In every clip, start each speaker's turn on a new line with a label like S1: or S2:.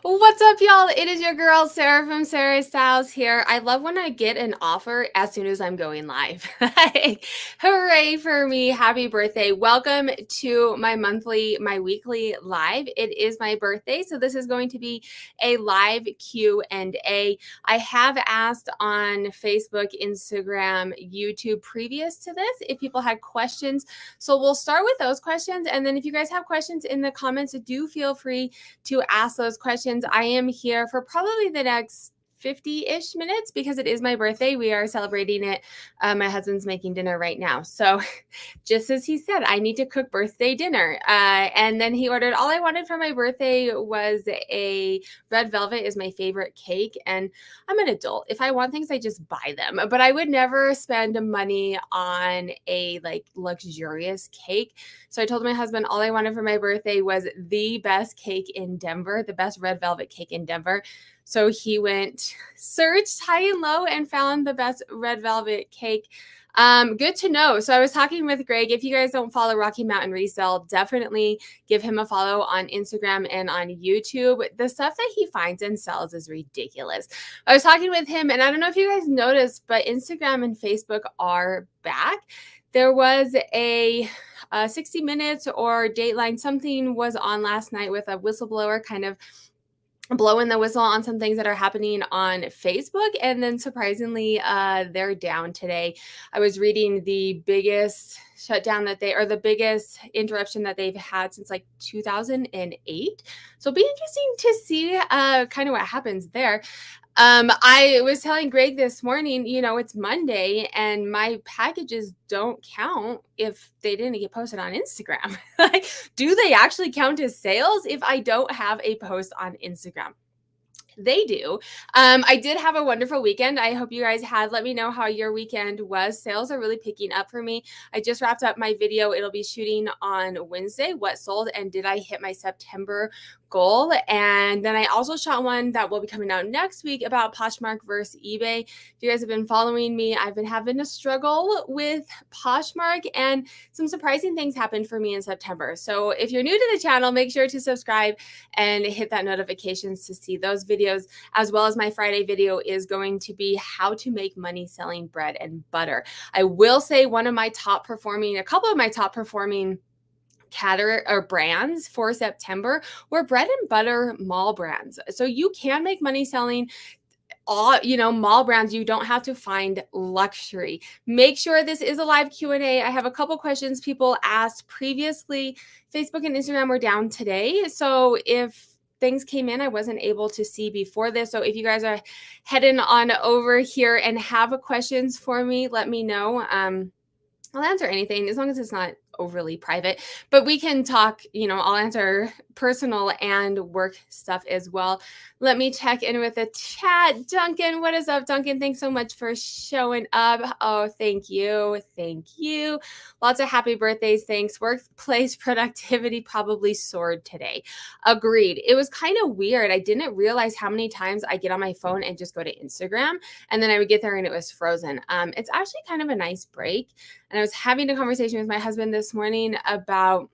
S1: What's up, y'all? It is your girl, Sarah from Sarah Styles here. I love when I get an offer as soon as I'm going live. Hooray for me. Happy birthday. Welcome to my weekly live. It is my birthday, so this is going to be a live Q&A. I have asked on Facebook, Instagram, YouTube previous to this if people had questions. So we'll start with those questions, and then if you guys have questions in the comments, do feel free to ask those questions. I am here for probably the next 50-ish minutes because it is my birthday. We are celebrating it. My husband's making dinner right now. So just as he said, I need to cook birthday dinner. And then he ordered, all I wanted for my birthday was a red velvet is my favorite cake. And I'm an adult. If I want things, I just buy them. But I would never spend money on a like luxurious cake. So I told my husband all I wanted for my birthday was the best cake in Denver, the best red velvet cake in Denver. So he went, searched high and low and found the best red velvet cake. Good to know. So I was talking with Greg. If you guys don't follow Rocky Mountain Resell, definitely give him a follow on Instagram and on YouTube. The stuff that he finds and sells is ridiculous. I was talking with him, and I don't know if you guys noticed, but Instagram and Facebook are back. There was a 60 Minutes or Dateline, something was on last night with a whistleblower kind of blowing the whistle on some things that are happening on Facebook. And then surprisingly, they're down today. I was reading the biggest shutdown the biggest interruption that they've had since like 2008. So it'll be interesting to see kind of what happens there. I was telling Greg this morning, it's Monday and my packages don't count if they didn't get posted on Instagram. Like, do they actually count as sales if I don't have a post on Instagram? They do. I did have a wonderful weekend. I hope you guys had. Let me know how your weekend was. Sales are really picking up for me. I just wrapped up my video. It'll be shooting on Wednesday. What sold and did I hit my September goal? And then I also shot one that will be coming out next week about Poshmark versus eBay. If you guys have been following me, I've been having a struggle with Poshmark, and some surprising things happened for me in September. So if you're new to the channel, make sure to subscribe and hit that notifications to see those videos, as well as my Friday video is going to be how to make money selling bread and butter. I will say a couple of my top performing category or brands for September were bread and butter mall brands. So you can make money selling mall brands. You don't have to find luxury. Make sure this is a live Q&A. I have a couple questions people asked previously. Facebook and Instagram were down today. So if things came in I wasn't able to see before this. So if you guys are heading on over here and have questions for me, let me know. I'll answer anything as long as it's not overly private, but we can talk, I'll answer personal and work stuff as well. Let me check in with the chat. Duncan, what is up, Duncan? Thanks so much for showing up. Oh, thank you. Thank you. Lots of happy birthdays. Thanks. Workplace productivity probably soared today. Agreed. It was kind of weird. I didn't realize how many times I get on my phone and just go to Instagram, and then I would get there and it was frozen. It's actually kind of a nice break. And I was having a conversation with my husband this morning about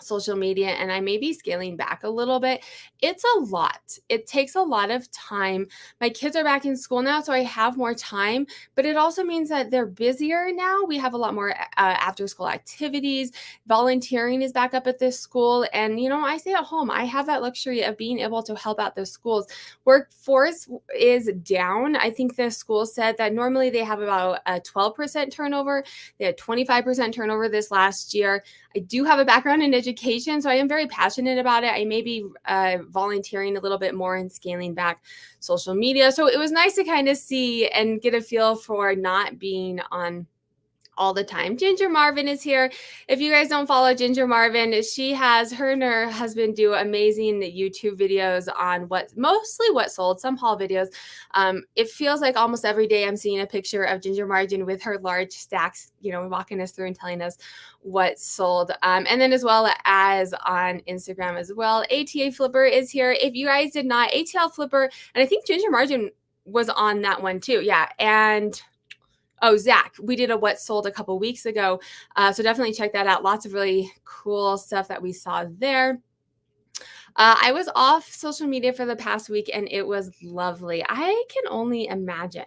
S1: social media, and I may be scaling back a little bit. It's a lot. It takes a lot of time. My kids are back in school now, so I have more time, but it also means that they're busier now. We have a lot more after school activities. Volunteering is back up at this school, and I stay at home. I have that luxury of being able to help out the schools. Workforce is down. I think the school said that normally they have about a 12% turnover. They had 25% turnover this last year. I do have a background in education, so I am very passionate about it. I may be volunteering a little bit more and scaling back social media. So it was nice to kind of see and get a feel for not being on all the time. Ginger Marvin is here. If you guys don't follow Ginger Marvin, she has her and her husband do amazing YouTube videos on mostly what sold, some haul videos. It feels like almost every day I'm seeing a picture of Ginger Marvin with her large stacks, walking us through and telling us what sold. And then as well as on Instagram as well. ATA Flipper is here. If you guys did not, ATL Flipper, and I think Ginger Marvin was on that one too. Yeah. And Zach, we did a what sold a couple weeks ago. So definitely check that out. Lots of really cool stuff that we saw there. I was off social media for the past week and it was lovely. I can only imagine.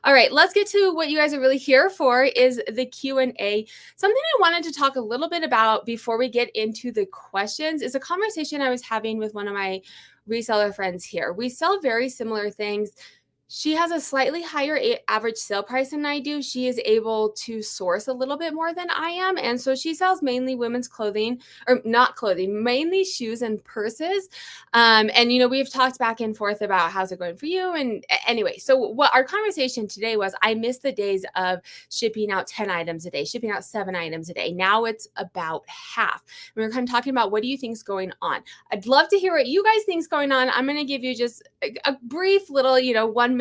S1: All right, let's get to what you guys are really here for is the Q&A. Something I wanted to talk a little bit about before we get into the questions is a conversation I was having with one of my reseller friends here. We sell very similar things. She has a slightly higher average sale price than I do. She is able to source a little bit more than I am. And so she sells mainly women's clothing, or not clothing, mainly shoes and purses. And, we've talked back and forth about how's it going for you. And anyway, so what our conversation today was, I miss the days of shipping out 10 items a day, shipping out 7 items a day. Now it's about half. And we're kind of talking about what do you think is going on? I'd love to hear what you guys think is going on. I'm going to give you just a brief little, 1-minute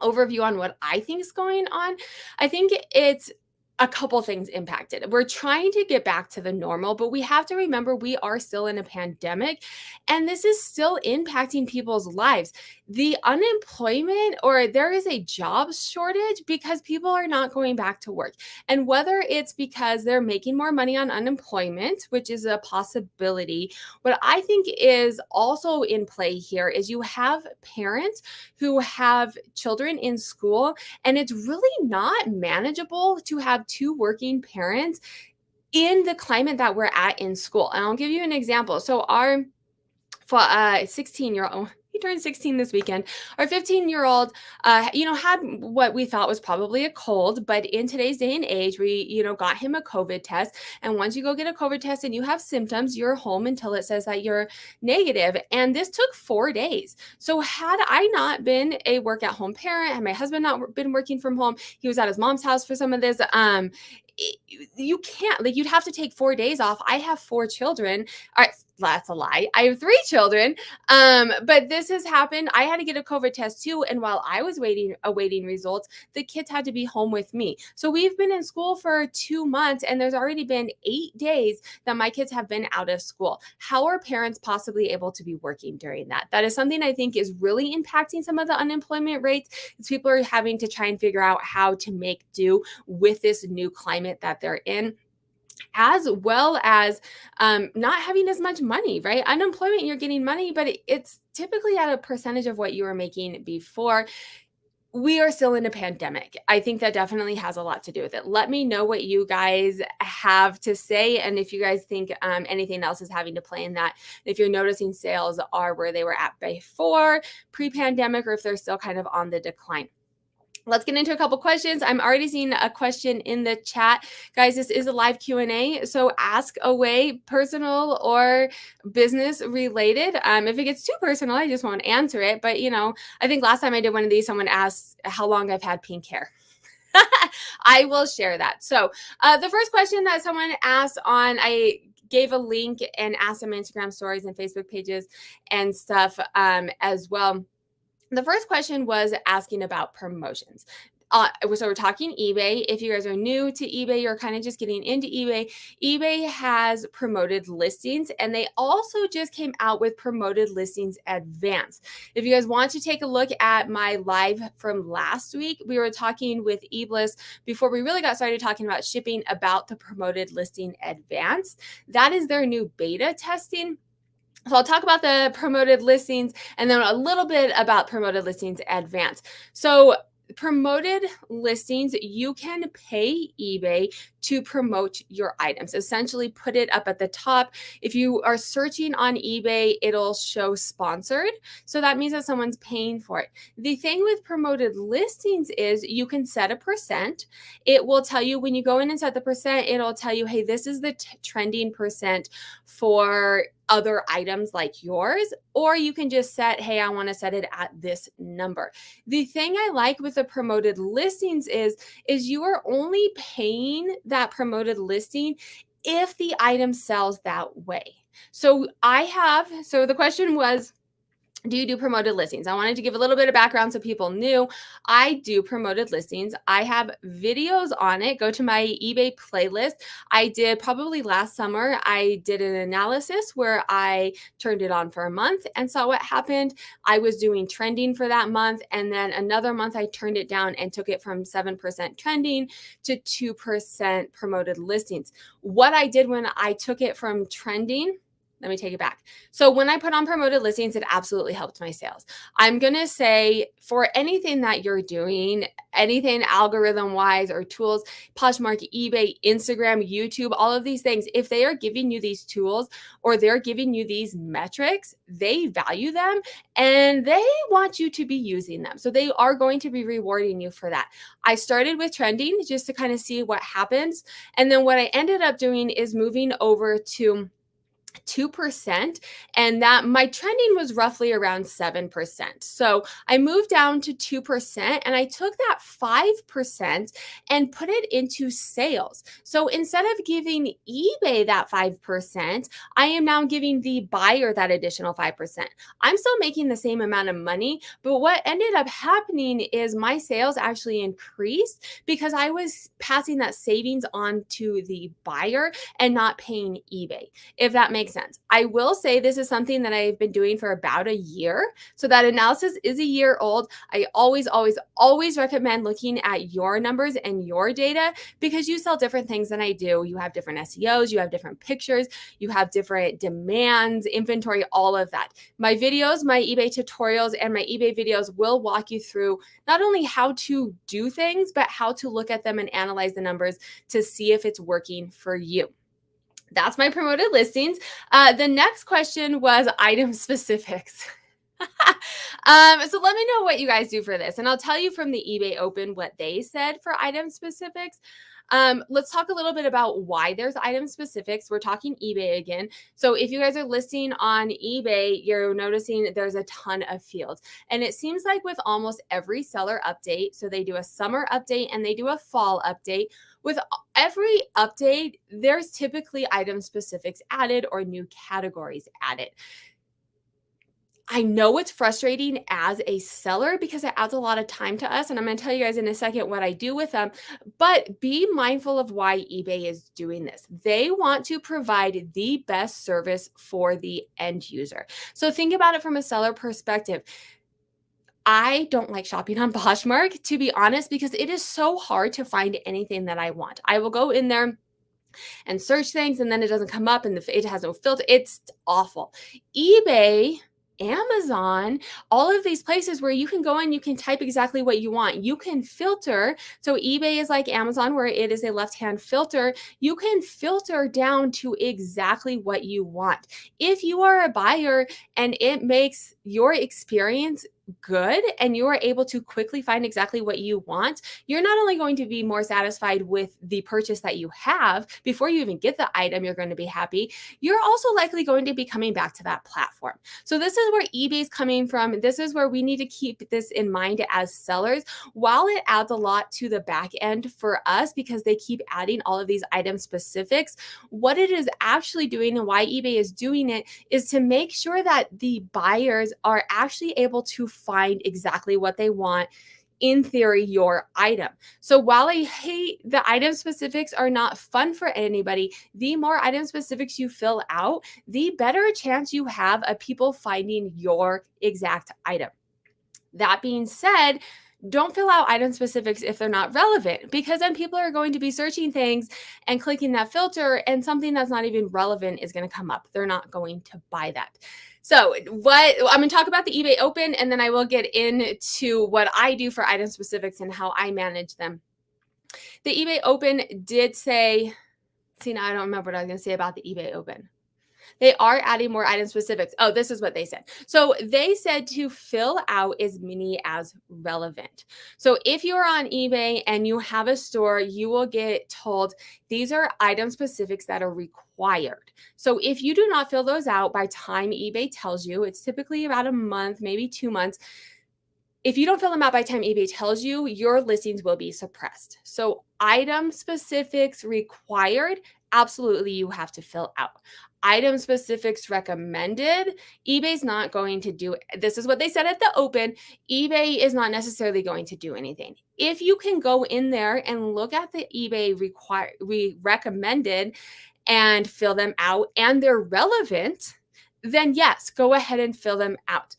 S1: overview on what I think is going on. I think it's a couple things impacted. We're trying to get back to the normal, but we have to remember we are still in a pandemic and this is still impacting people's lives. The unemployment, or there is a job shortage because people are not going back to work. And whether it's because they're making more money on unemployment, which is a possibility, what I think is also in play here is you have parents who have children in school, and it's really not manageable to have 2 working parents in the climate that we're at in school. And I'll give you an example. So our 16-year-old, he turned 16 this weekend. Our 15-year-old, had what we thought was probably a cold, but in today's day and age, we, got him a COVID test. And once you go get a COVID test and you have symptoms, you're home until it says that you're negative. And this took 4 days. So had I not been a work-at-home parent, had my husband not been working from home, he was at his mom's house for some of this, you can't, you'd have to take 4 days off. I have 4 children. All right, that's a lie. I have 3 children. But this has happened. I had to get a COVID test too. And while I was awaiting results, the kids had to be home with me. So we've been in school for 2 months and there's already been 8 days that my kids have been out of school. How are parents possibly able to be working during that? That is something I think is really impacting some of the unemployment rates. Is people are having to try and figure out how to make do with this new climate that they're in, as well as not having as much money, right? Unemployment, you're getting money, but it's typically at a percentage of what you were making before. We are still in a pandemic. I think that definitely has a lot to do with it. Let me know what you guys have to say. And if you guys think anything else is having to play in that, if you're noticing sales are where they were at before pre-pandemic, or if they're still kind of on the decline. Let's get into a couple questions. I'm already seeing a question in the chat. Guys, this is a live Q&A, so ask away, personal or business related. If it gets too personal, I just won't answer it. But, I think last time I did one of these, someone asked how long I've had pink hair. I will share that. So the first question that someone asked I gave a link and asked some Instagram stories and Facebook pages and stuff as well. The first question was asking about promotions. So we're talking eBay. If you guys are new to eBay, you're kind of just getting into eBay. eBay has promoted listings, and they also just came out with promoted listings advanced. If you guys want to take a look at my live from last week, we were talking with eBliss before we really got started talking about shipping about the promoted listing advanced. That is their new beta testing. So I'll talk about the promoted listings and then a little bit about promoted listings advanced. So promoted listings, you can pay eBay to promote your items. Essentially put it up at the top. If you are searching on eBay, it'll show sponsored. So that means that someone's paying for it. The thing with promoted listings is you can set a percent. It will tell you when you go in and set the percent, it'll tell you, hey, this is the trending percent for other items like yours, or you can just set, hey, I want to set it at this number. The thing I like with the promoted listings is you are only paying that promoted listing if the item sells that way. So the question was, do you do promoted listings? I wanted to give a little bit of background so people knew I do promoted listings. I have videos on it. Go to my eBay playlist. I did probably last summer, I did an analysis where I turned it on for a month and saw what happened. I was doing trending for that month. And then another month I turned it down and took it from 7% trending to 2% promoted listings. What I did when I took it from trending Let me take it back. So when I put on promoted listings, it absolutely helped my sales. I'm going to say for anything that you're doing, anything algorithm wise or tools, Poshmark, eBay, Instagram, YouTube, all of these things, if they are giving you these tools or they're giving you these metrics, they value them and they want you to be using them. So they are going to be rewarding you for that. I started with trending just to kind of see what happens. And then what I ended up doing is moving over to 2%, and that my trending was roughly around 7%. So I moved down to 2% and I took that 5% and put it into sales. So instead of giving eBay that 5%, I am now giving the buyer that additional 5%. I'm still making the same amount of money, but what ended up happening is my sales actually increased because I was passing that savings on to the buyer and not paying eBay, if that makes sense. I will say this is something that I've been doing for about a year. So that analysis is a year old. I always recommend looking at your numbers and your data because you sell different things than I do. You have different SEOs, you have different pictures, you have different demands, inventory, all of that. My videos, my eBay tutorials, and my eBay videos will walk you through not only how to do things, but how to look at them and analyze the numbers to see if it's working for you. That's my promoted listings. The next question was item specifics. So let me know what you guys do for this. And I'll tell you from the eBay Open what they said for item specifics. Let's talk a little bit about why there's item specifics. We're talking eBay again. So if you guys are listing on eBay, you're noticing there's a ton of fields. And it seems like with almost every seller update, so they do a summer update and they do a fall update. With every update, there's typically item specifics added or new categories added. I know it's frustrating as a seller because it adds a lot of time to us. And I'm going to tell you guys in a second what I do with them. But be mindful of why eBay is doing this. They want to provide the best service for the end user. So think about it from a seller perspective. I don't like shopping on Poshmark, to be honest, because it is so hard to find anything that I want. I will go in there and search things and then it doesn't come up and it has no filter. It's awful. eBay, Amazon, all of these places where you can go and you can type exactly what you want. You can filter. So eBay is like Amazon where it is a left-hand filter. You can filter down to exactly what you want. If you are a buyer and it makes your experience good and you are able to quickly find exactly what you want, you're not only going to be more satisfied with the purchase that you have before you even get the item, you're going to be happy. You're also likely going to be coming back to that platform. So this is where eBay is coming from. This is where we need to keep this in mind as sellers. While it adds a lot to the back end for us because they keep adding all of these item specifics, what it is actually doing and why eBay is doing it is to make sure that the buyers are actually able to find exactly what they want, in theory, your item. So while I hate the item specifics are not fun for anybody, the more item specifics you fill out, the better chance you have of people finding your exact item. That being said, don't fill out item specifics if they're not relevant, because then people are going to be searching things and clicking that filter and something that's not even relevant is going to come up. They're not going to buy that. So I'm going to talk about the eBay Open and then I will get into what I do for item specifics and how I manage them. The eBay Open did say, now I don't remember what I was going to say about the eBay Open. They are adding more item specifics. Oh, this is what they said. So they said to fill out as many as relevant. So if you're on eBay and you have a store, you will get told these are item specifics that are required. So if you do not fill those out by time eBay tells you, it's typically about a month, maybe 2 months. If you don't fill them out by time eBay tells you, your listings will be suppressed. So item specifics required, absolutely you have to fill out. Item specifics recommended, eBay's not going to do it. This is what they said at the Open. eBay is not necessarily going to do anything. If you can go in there and look at the eBay recommended and fill them out and they're relevant, then yes, go ahead and fill them out.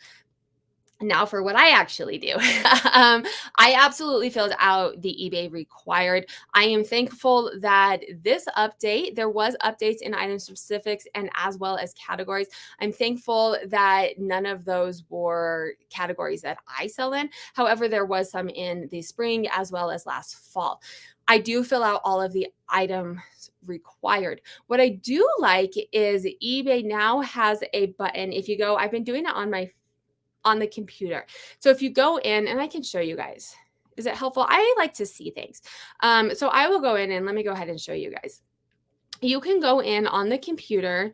S1: Now for what I actually do. I absolutely filled out the eBay required. I am thankful that this update, there was updates in item specifics and as well as categories. I'm thankful that none of those were categories that I sell in. However, there was some in the spring as well as last fall. I do fill out all of the items required. What I do like is eBay now has a button. If you go, I've been doing it on the computer. So if you go in, and I can show you guys, is it helpful? I like to see things. So I will go in and let me go ahead and show you guys. You can go in on the computer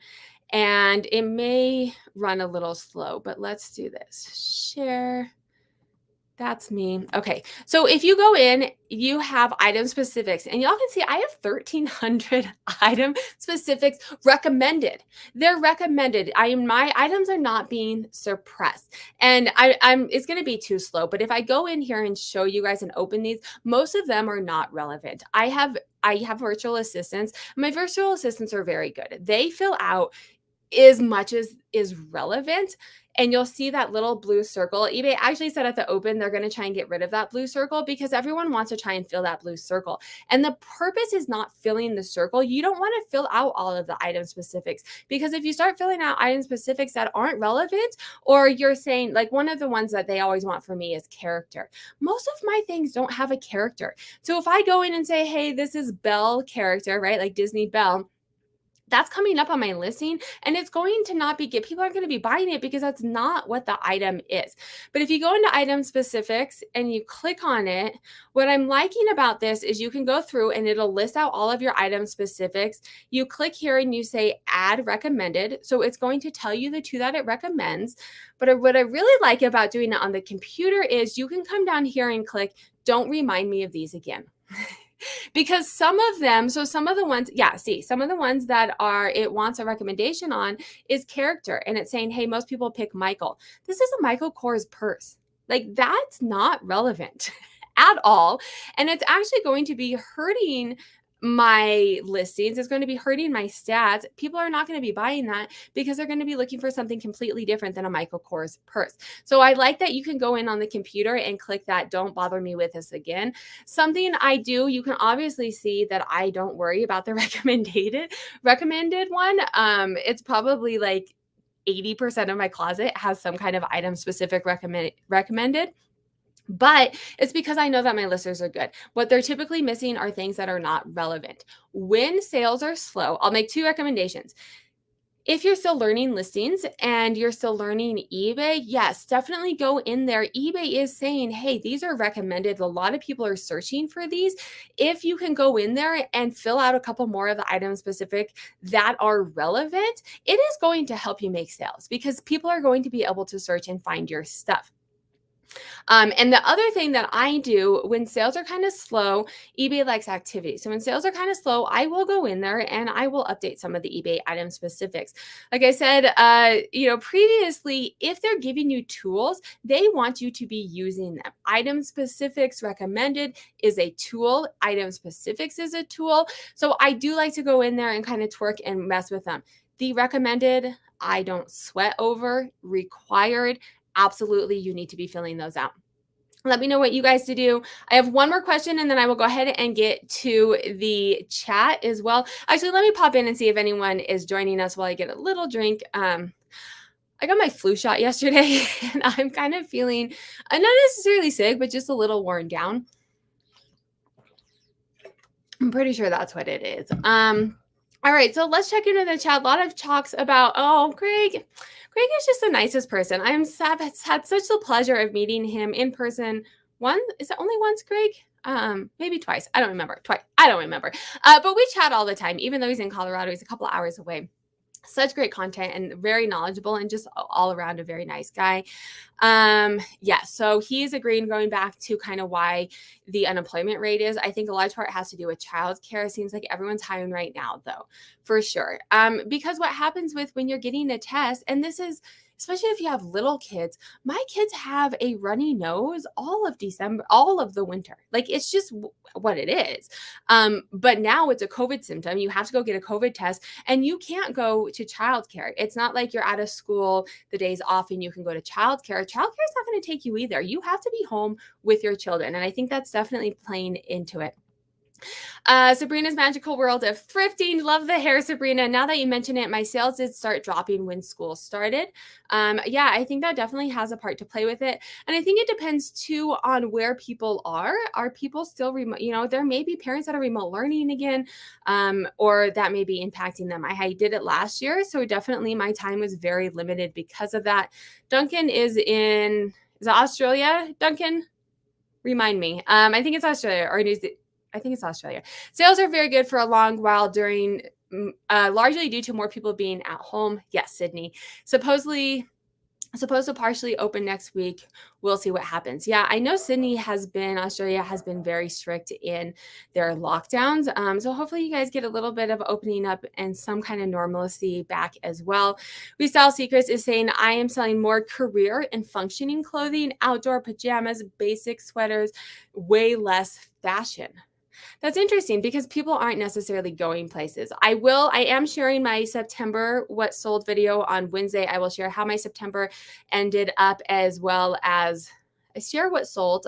S1: and it may run a little slow, but let's do this. Share. That's me. Okay. So if you go in, you have item specifics and y'all can see I have 1,300 item specifics recommended. They're recommended. My items are not being suppressed and it's going to be too slow. But if I go in here and show you guys and open these, most of them are not relevant. I have virtual assistants. My virtual assistants are very good. They fill out as much as is relevant. And you'll see that little blue circle. eBay actually said at the open, they're going to try and get rid of that blue circle because everyone wants to try and fill that blue circle. And the purpose is not filling the circle. You don't want to fill out all of the item specifics because if you start filling out item specifics that aren't relevant, or you're saying like one of the ones that they always want for me is character. Most of my things don't have a character. So if I go in and say, hey, this is Belle character, right? Like Disney Belle. That's coming up on my listing and it's going to not be people aren't going to be buying it because that's not what the item is. But if you go into item specifics and you click on it, what I'm liking about this is you can go through and it'll list out all of your item specifics. You click here and you say add recommended. So it's going to tell you the two that it recommends. But what I really like about doing it on the computer is you can come down here and click, don't remind me of these again. Because some of them, so some of the ones, some of the ones that it wants a recommendation on is character. And it's saying, hey, most people pick Michael. This is a Michael Kors purse. Like that's not relevant at all. And it's actually going to be hurting my listings. It's going to be hurting my stats. People are not going to be buying that because they're going to be looking for something completely different than a Michael Kors purse. So I like that you can go in on the computer and click that don't bother me with this again. Something I do, you can obviously see that I don't worry about the recommended one. It's probably like 80% of my closet has some kind of item specific recommended. But it's because I know that my listers are good. What they're typically missing are things that are not relevant. When sales are slow, I'll make two recommendations. If you're still learning listings and you're still learning eBay, yes, definitely go in there. eBay is saying, hey, these are recommended. A lot of people are searching for these. If you can go in there and fill out a couple more of the item specific that are relevant, it is going to help you make sales because people are going to be able to search and find your stuff. And the other thing that I do when sales are kind of slow, eBay likes activity. So when sales are kind of slow, I will go in there and I will update some of the eBay item specifics. Like I said, previously, if they're giving you tools, they want you to be using them. Item specifics recommended is a tool. Item specifics is a tool. So I do like to go in there and kind of twerk and mess with them. The recommended, I don't sweat over. Required, absolutely, you need to be filling those out. Let me know what you guys do. I have one more question and then I will go ahead and get to the chat as well. Actually, let me pop in and see if anyone is joining us while I get a little drink. I got my flu shot yesterday and I'm kind of feeling not necessarily sick, but just a little worn down. I'm pretty sure that's what it is. All right, so let's check into the chat. A lot of talks about, Greg. Greg is just the nicest person. I've had such the pleasure of meeting him in person. Is it only once, Greg? Maybe twice. I don't remember. I don't remember. But we chat all the time, even though he's in Colorado. He's a couple of hours away. Such great content and very knowledgeable and just all around a very nice guy. So he's agreeing going back to kind of why the unemployment rate is. I think a large part has to do with childcare. It seems like everyone's hiring right now, though, for sure. Because what happens when you're getting a test, and this is, especially if you have little kids. My kids have a runny nose all of December, all of the winter. Like it's just what it is. But now it's a COVID symptom. You have to go get a COVID test and you can't go to childcare. It's not like you're out of school the days off and you can go to childcare. Childcare is not going to take you either. You have to be home with your children. And I think that's definitely playing into it. Sabrina's Magical World of Thrifting. Love the hair, Sabrina. Now that you mention it, my sales did start dropping when school started. Yeah, I think that definitely has a part to play with it. And I think it depends too on where people are. Are people still remote? You know, there may be parents that are remote learning again, or that may be impacting them. I did it last year, so definitely my time was very limited because of that. Duncan is it Australia? Duncan, remind me. I think it's Australia or New Zealand. I think it's Australia. Sales are very good for a long while during, largely due to more people being at home. Yes, Sydney. Supposed to partially open next week. We'll see what happens. Yeah, I know Australia has been very strict in their lockdowns. So hopefully you guys get a little bit of opening up and some kind of normalcy back as well. Restyle Secrets is saying, I am selling more career and functioning clothing, outdoor pajamas, basic sweaters, way less fashion. That's interesting because people aren't necessarily going places. I am sharing my September what sold video on Wednesday. I will share how my September ended up as well as I share what sold.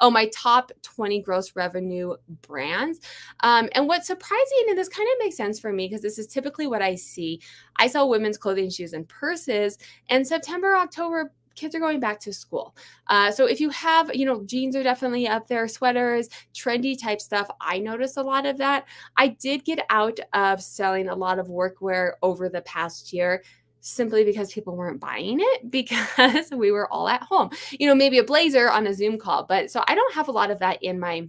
S1: My top 20 gross revenue brands. And what's surprising, and this kind of makes sense for me because this is typically what I see. I sell women's clothing, shoes, and purses. And September, October, kids are going back to school. So if you have, jeans are definitely up there, sweaters, trendy type stuff. I notice a lot of that. I did get out of selling a lot of workwear over the past year simply because people weren't buying it because we were all at home. Maybe a blazer on a Zoom call. But so I don't have a lot of that in my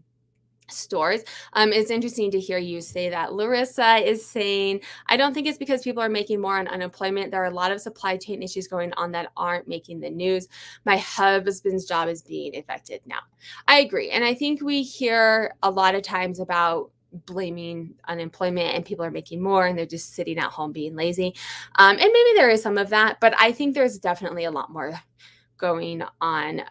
S1: stores. It's interesting to hear you say that. Larissa is saying, I don't think it's because people are making more on unemployment. There are a lot of supply chain issues going on that aren't making the news. My husband's job is being affected now. I agree. And I think we hear a lot of times about blaming unemployment and people are making more and they're just sitting at home being lazy. And maybe there is some of that, but I think there's definitely a lot more going on.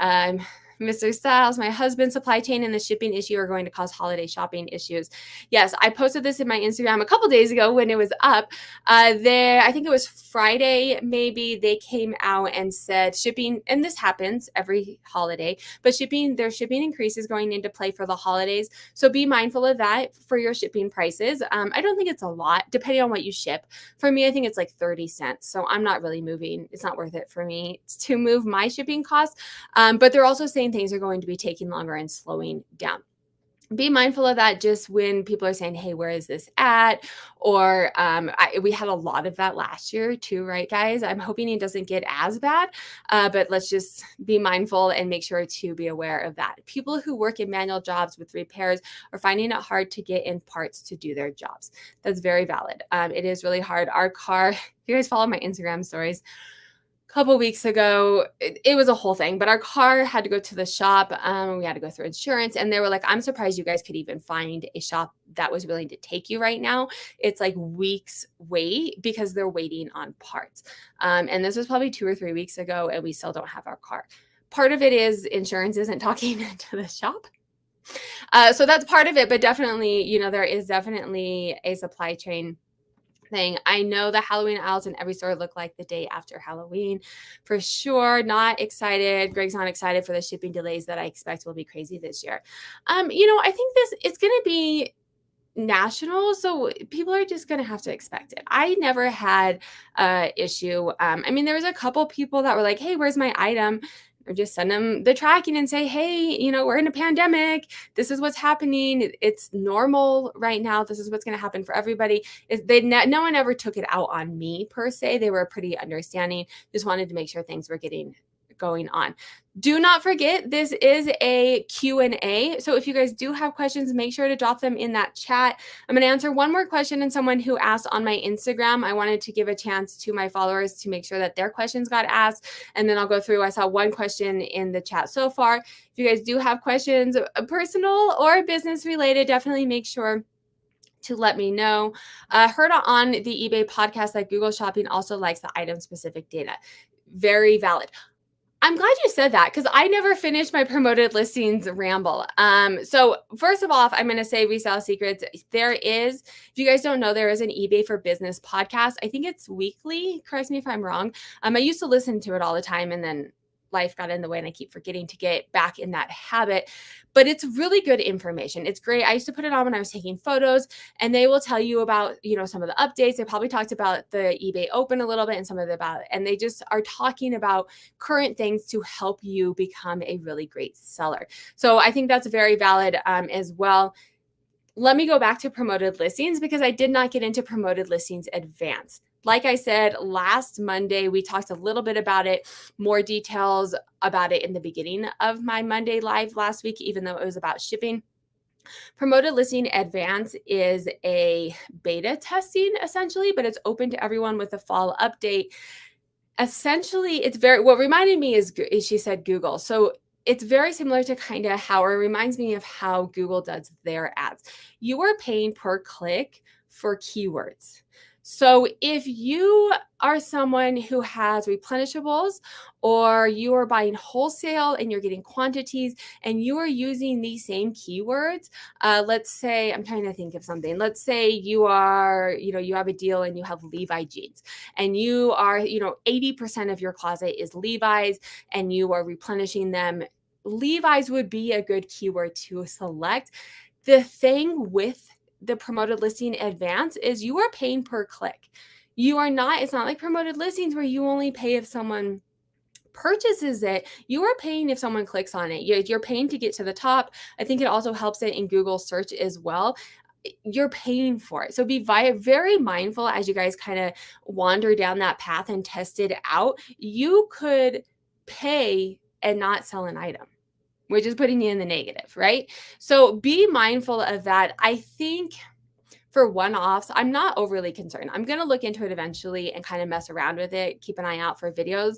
S1: Mr. Styles, my husband's supply chain and the shipping issue are going to cause holiday shopping issues. Yes, I posted this in my Instagram a couple days ago when it was up. I think it was Friday, maybe, they came out and said shipping, and this happens every holiday, but their shipping increases going into play for the holidays. So be mindful of that for your shipping prices. I don't think it's a lot, depending on what you ship. For me, I think it's like 30 cents. So I'm not really moving. It's not worth it for me to move my shipping costs. But they're also saying things are going to be taking longer and slowing down. Be mindful of that just when people are saying, hey, where is this at? Or we had a lot of that last year too, right, guys? I'm hoping it doesn't get as bad, but let's just be mindful and make sure to be aware of that. People who work in manual jobs with repairs are finding it hard to get in parts to do their jobs. That's very valid. It is really hard. Our car, if you guys follow my Instagram stories, couple weeks ago, it was a whole thing, but our car had to go to the shop. We had to go through insurance and they were like, I'm surprised you guys could even find a shop that was willing to take you right now. It's like weeks wait because they're waiting on parts. And this was probably 2 or 3 weeks ago and we still don't have our car. Part of it is insurance isn't talking to the shop. So that's part of it, but definitely, there is definitely a supply chain thing. I know the Halloween aisles in every store look like the day after Halloween. For sure, not excited. Greg's not excited for the shipping delays that I expect will be crazy this year. I think it's going to be national, so people are just going to have to expect it. I never had an issue. There was a couple people that were like, hey, where's my item? Or just send them the tracking and say, hey, we're in a pandemic. This is what's happening. It's normal right now. This is what's going to happen for everybody. No one ever took it out on me per se. They were pretty understanding. Just wanted to make sure things were going on. Do not forget, this is a Q&A. So if you guys do have questions, make sure to drop them in that chat. I'm going to answer one more question and someone who asked on my Instagram. I wanted to give a chance to my followers to make sure that their questions got asked. And then I'll go through. I saw one question in the chat so far. If you guys do have questions, personal or business related, definitely make sure to let me know. Heard on the eBay podcast that Google Shopping also likes the item specific data. Very valid. I'm glad you said that because I never finished my promoted listings ramble. So first of all, I'm going to say Resale Secrets. If you guys don't know, there is an eBay for Business podcast. I think it's weekly. Correct me if I'm wrong. I used to listen to it all the time, and then life got in the way and I keep forgetting to get back in that habit. But it's really good information. It's great. I used to put it on when I was taking photos, and they will tell you about, some of the updates. They probably talked about the eBay Open a little bit and some of the about it. And they just are talking about current things to help you become a really great seller. So I think that's very valid as well. Let me go back to promoted listings because I did not get into promoted listings advanced. Like I said, last Monday, we talked a little bit about it, more details about it in the beginning of my Monday live last week, even though it was about shipping. Promoted Listing Advanced is a beta testing essentially, but it's open to everyone with a fall update. Essentially, what reminded me is she said Google. So it's very similar to kind of how, or reminds me of how Google does their ads. You are paying per click for keywords. So if you are someone who has replenishables, or you are buying wholesale and you're getting quantities and you are using these same keywords, let's say, I'm trying to think of something. Let's say you are, you have a deal and you have Levi jeans and you are, 80% of your closet is Levi's and you are replenishing them. Levi's would be a good keyword to select. The thing with the promoted listing advance is you are paying per click. It's not like promoted listings where you only pay if someone purchases it. You are paying if someone clicks on it. You're paying to get to the top. I think it also helps it in Google search as well. You're paying for it. So be very mindful as you guys kind of wander down that path and test it out. You could pay and not sell an item, which is putting you in the negative, right? So be mindful of that. I think for one-offs, I'm not overly concerned. I'm going to look into it eventually and kind of mess around with it. Keep an eye out for videos.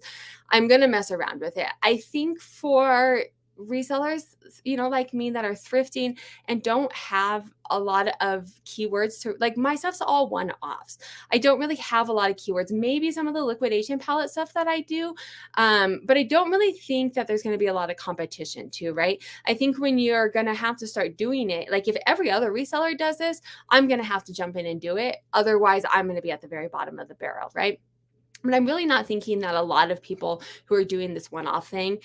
S1: I'm going to mess around with it. I think for resellers, like me, that are thrifting and don't have a lot of keywords to, like, my stuff's all one-offs. I don't really have a lot of keywords, maybe some of the liquidation palette stuff that I do. But I don't really think that there's going to be a lot of competition too, right? I think when you're going to have to start doing it, like if every other reseller does this, I'm going to have to jump in and do it. Otherwise, I'm going to be at the very bottom of the barrel, right? But I'm really not thinking that a lot of people who are doing this one-off thing,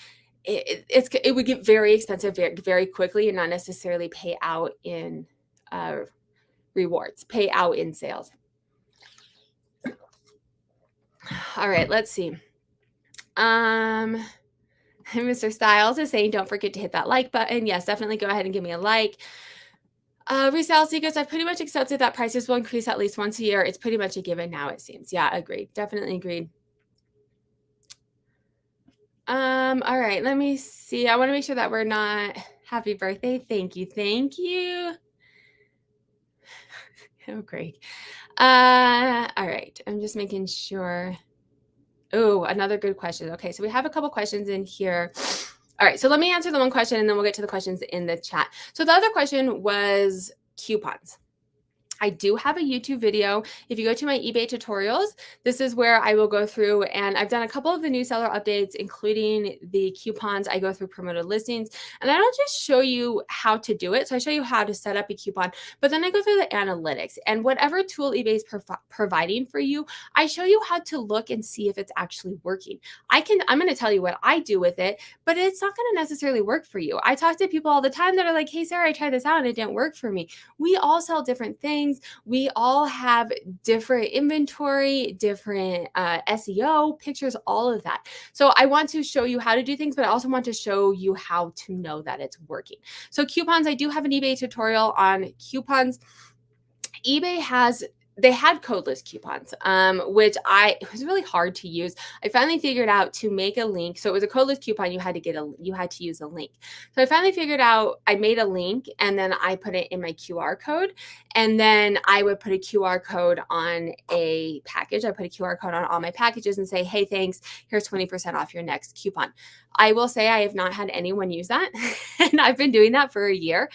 S1: it would get very expensive very, very quickly and not necessarily pay out in rewards, pay out in sales. All right, let's see. Mr. Styles is saying, don't forget to hit that like button. Yes, definitely go ahead and give me a like. Resale Secrets, I've pretty much accepted that prices will increase at least once a year. It's pretty much a given now, it seems. Yeah, agreed. Definitely agreed. All right, let me see. I want to make sure that we're not happy birthday. Thank you. Thank you. Oh, great. All right. I'm just making sure. Oh, another good question. Okay, so we have a couple questions in here. All right, so let me answer the one question and then we'll get to the questions in the chat. So the other question was coupons. I do have a YouTube video. If you go to my eBay tutorials, this is where I will go through, and I've done a couple of the new seller updates, including the coupons. I go through promoted listings, and I don't just show you how to do it. So I show you how to set up a coupon, but then I go through the analytics, and whatever tool eBay is providing for you, I show you how to look and see if it's actually working. I'm going to tell you what I do with it, but it's not going to necessarily work for you. I talk to people all the time that are like, hey, Sarah, I tried this out and it didn't work for me. We all sell different things. We all have different inventory, different SEO, pictures, all of that. So I want to show you how to do things, but I also want to show you how to know that it's working. So coupons, I do have an eBay tutorial on coupons. eBay they had codeless coupons, which it was really hard to use. I finally figured out to make a link. So it was a codeless coupon. You had to use a link. So I finally figured out, I made a link and then I put it in my QR code. And then I would put a QR code on a package. I put a QR code on all my packages and say, hey, thanks. Here's 20% off your next coupon. I will say I have not had anyone use that. And I've been doing that for a year.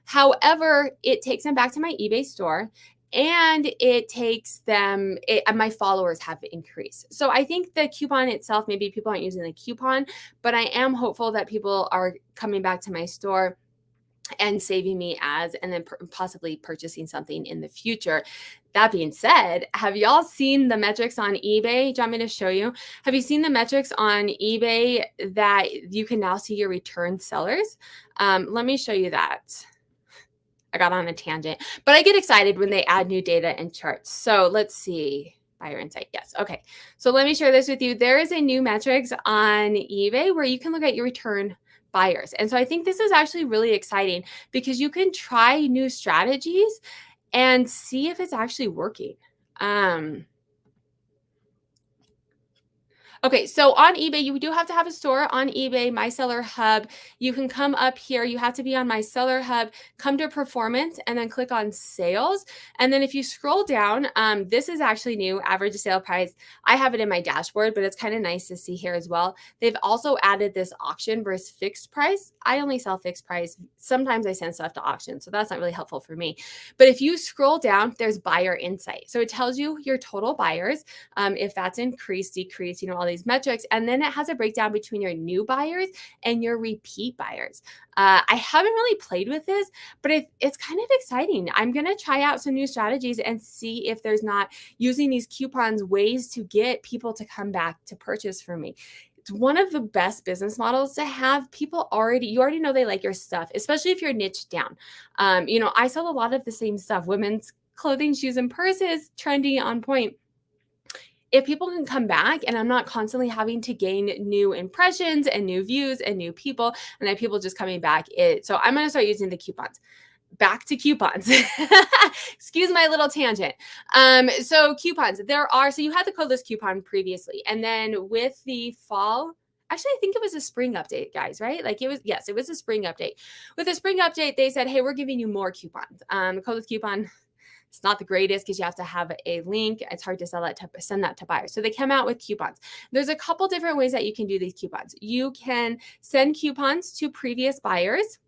S1: However, it takes them back to my eBay store. and it takes them, my followers have increased. So I think the coupon itself, maybe people aren't using the coupon, but I am hopeful that people are coming back to my store and saving me ads, and then possibly purchasing something in the future. That being said, have y'all seen the metrics on eBay? Do you want me to show you? Have you seen the metrics on eBay that you can now see your return sellers? Let me show you that. I got on a tangent, but I get excited when they add new data and charts. So let's see. Buyer insight. Yes. Okay. So let me share this with you. There is a new metrics on eBay where you can look at your return buyers. And so I think this is actually really exciting because you can try new strategies and see if it's actually working. Okay, so on eBay, you do have to have a store on eBay, My Seller Hub. You can come up here. You have to be on My Seller Hub, come to performance, and then click on sales. And then if you scroll down, this is actually new, average sale price. I have it in my dashboard, but it's kind of nice to see here as well. They've also added this auction versus fixed price. I only sell fixed price. Sometimes I send stuff to auction, so that's not really helpful for me. But if you scroll down, there's buyer insight. So it tells you your total buyers, if that's increased, decreased, all these metrics. And then it has a breakdown between your new buyers and your repeat buyers. I haven't really played with this, but it's kind of exciting. I'm going to try out some new strategies and see if there's not, using these coupons, ways to get people to come back to purchase from me. It's one of the best business models to have. People you already know they like your stuff, especially if you're niched down. I sell a lot of the same stuff, women's clothing, shoes, and purses, trendy, on point. If people can come back and I'm not constantly having to gain new impressions and new views and new people, and then people just coming back, so I'm going to start using the coupons. Back to coupons. Excuse my little tangent. So coupons, so you had the codeless coupon previously, and then with the fall, actually, I think it was a spring update, guys, right? It was a spring update. With the spring update, they said, hey, we're giving you more coupons. Codeless coupon, it's not the greatest because you have to have a link. It's hard to send that to buyers. So they come out with coupons. There's a couple different ways that you can do these coupons. You can send coupons to previous buyers.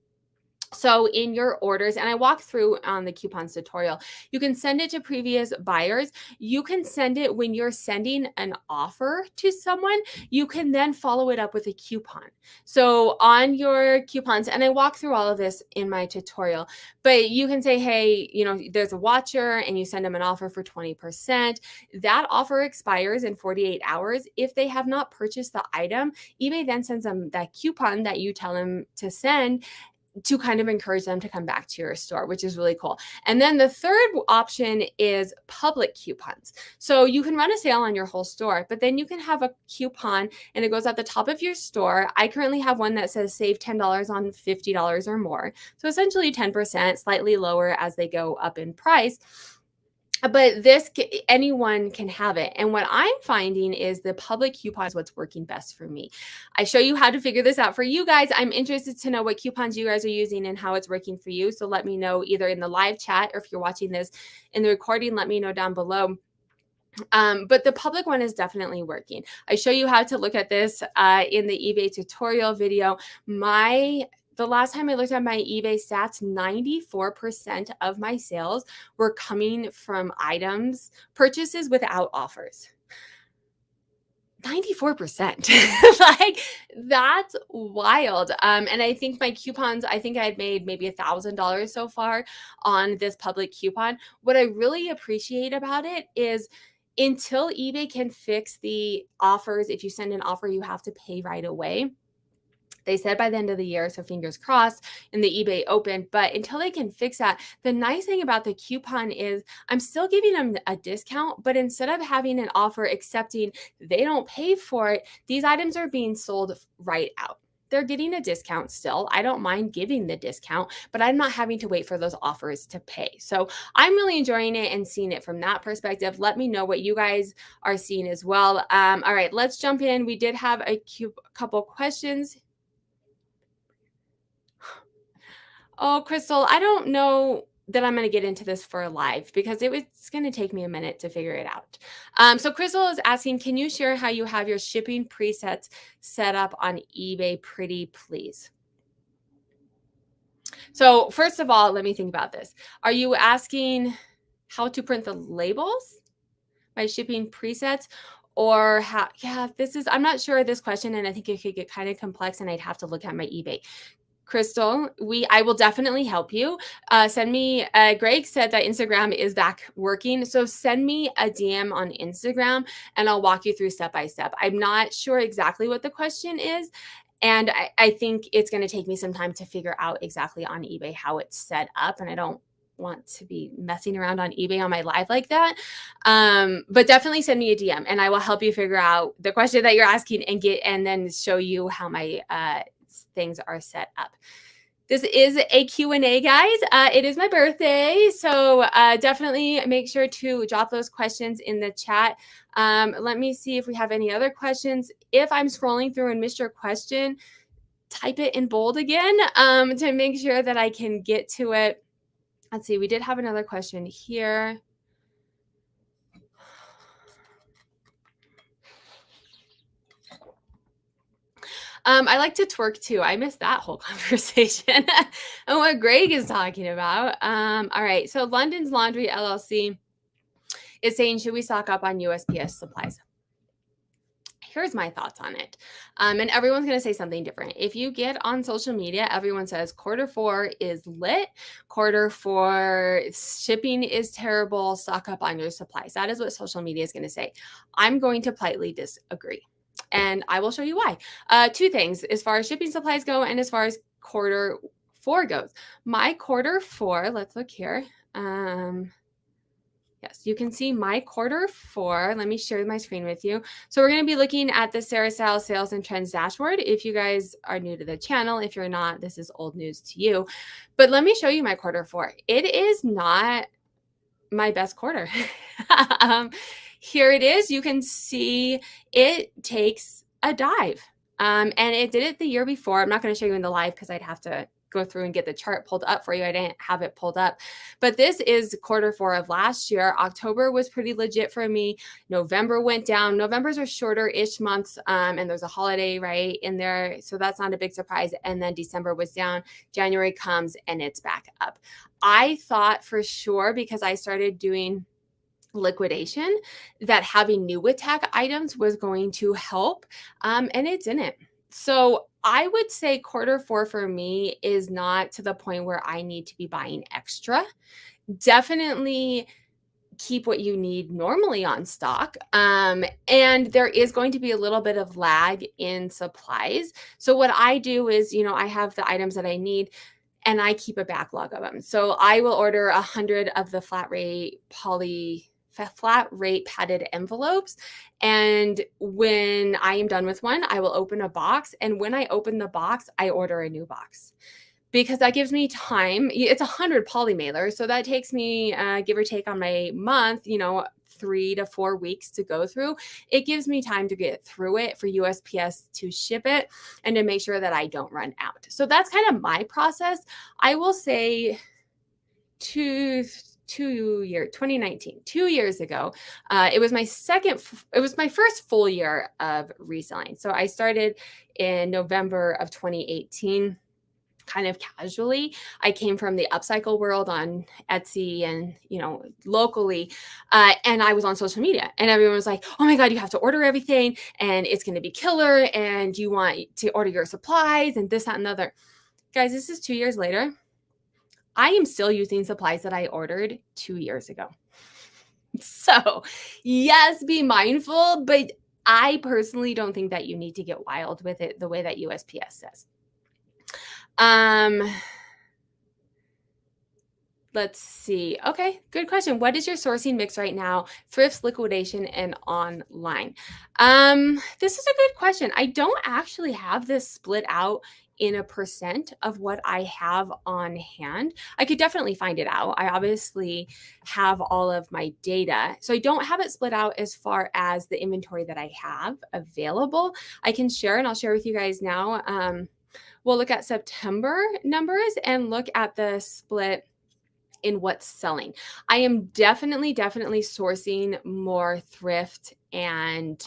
S1: So in your orders, and I walk through on the coupons tutorial, you can send it to previous buyers. You can send it when you're sending an offer to someone. You can then follow it up with a coupon. So on your coupons, and I walk through all of this in my tutorial, but you can say, hey, there's a watcher, and you send them an offer for 20%. That offer expires in 48 hours. If they have not purchased the item, eBay then sends them that coupon that you tell them to send, to kind of encourage them to come back to your store, which is really cool. And then the third option is public coupons. So you can run a sale on your whole store, but then you can have a coupon and it goes at the top of your store. I currently have one that says save $10 on $50 or more. So essentially 10%, slightly lower as they go up in price. But anyone can have it. And what I'm finding is the public coupon is what's working best for me. I show you how to figure this out for you guys. I'm interested to know what coupons you guys are using and how it's working for you. So let me know either in the live chat, or if you're watching this in the recording, let me know down below. But the public one is definitely working. I show you how to look at this in the eBay tutorial video. The last time I looked at my eBay stats, 94% of my sales were coming from purchases without offers. 94%. That's wild. And I think my coupons, I think I had made maybe $1,000 so far on this public coupon. What I really appreciate about it is, until eBay can fix the offers, if you send an offer, you have to pay right away. They said by the end of the year, so fingers crossed in the eBay Open. But until they can fix that, the nice thing about the coupon is I'm still giving them a discount, but instead of having an offer accepting they don't pay for it, these items are being sold right out. They're getting a discount still. I don't mind giving the discount, but I'm not having to wait for those offers to pay. So I'm really enjoying it and seeing it from that perspective. Let me know what you guys are seeing as well. All right, let's jump in. We did have a couple questions. Oh, Crystal, I don't know that I'm going to get into this for a live because it's going to take me a minute to figure it out. So Crystal is asking, can you share how you have your shipping presets set up on eBay, pretty please? So first of all, let me think about this. Are you asking how to print the labels by shipping presets, or how, yeah, I'm not sure of this question, and I think it could get kind of complex, and I'd have to look at my eBay. Crystal, I will definitely help you. Send me, Greg said that Instagram is back working. So send me a DM on Instagram and I'll walk you through step by step. I'm not sure exactly what the question is. And I think it's going to take me some time to figure out exactly on eBay how it's set up. And I don't want to be messing around on eBay on my live like that. But definitely send me a DM and I will help you figure out the question that you're asking and then show you how my things are set up. This is a Q&A, guys. It is my birthday, so definitely make sure to drop those questions in the chat. Let me see if we have any other questions. If I'm scrolling through and missed your question, type it in bold again to make sure that I can get to it. Let's see, we did have another question here. I like to twerk too. I missed that whole conversation and what Greg is talking about. All right. So London's Laundry LLC is saying, should we stock up on USPS supplies? Here's my thoughts on it. And everyone's going to say something different. If you get on social media, everyone says quarter 4 is lit. Quarter 4 shipping is terrible. Stock up on your supplies. That is what social media is going to say. I'm going to politely disagree. And I will show you why. 2 things as far as shipping supplies go and as far as quarter 4 goes. My quarter 4, let's look here. Yes, you can see my quarter 4. Let me share my screen with you. So we're going to be looking at the Sarah Styles Sales and Trends dashboard. If you guys are new to the channel, if you're not, this is old news to you. But let me show you my quarter 4. It is not my best quarter. Here it is. You can see it takes a dive. And it did it the year before. I'm not going to show you in the live because I'd have to go through and get the chart pulled up for you. I didn't have it pulled up. But this is quarter 4 of last year. October was pretty legit for me. November went down. Novembers are shorter-ish months, and there's a holiday right in there. So that's not a big surprise. And then December was down. January comes and it's back up. I thought for sure, because I started doing liquidation, that having new attack items was going to help, and it didn't. So I would say quarter 4 for me is not to the point where I need to be buying extra. Definitely keep what you need normally on stock. And there is going to be a little bit of lag in supplies. So what I do is, I have the items that I need and I keep a backlog of them. So I will order 100 of the flat rate padded envelopes. And when I am done with one, I will open a box. And when I open the box, I order a new box because that gives me time. It's 100 poly mailers. So that takes me, give or take on my month, 3 to 4 weeks to go through. It gives me time to get through it for USPS to ship it and to make sure that I don't run out. So that's kind of my process. I will say 2019, 2 years ago, it was my first full year of reselling. So I started in November of 2018, kind of casually. I came from the upcycle world on Etsy and, locally, and I was on social media and everyone was like, oh my God, you have to order everything and it's going to be killer and you want to order your supplies and this, that, and the other. Guys, this is 2 years later. I am still using supplies that I ordered 2 years ago. So yes, be mindful, but I personally don't think that you need to get wild with it the way that USPS says. Let's see. Okay, good question. What is your sourcing mix right now? Thrifts, liquidation, and online. This is a good question. I don't actually have this split out in a percent of what I have on hand. I could definitely find it out. I obviously have all of my data. So I don't have it split out as far as the inventory that I have available. I can share, and I'll share with you guys now. We'll look at September numbers and look at the split in what's selling. I am definitely sourcing more thrift and,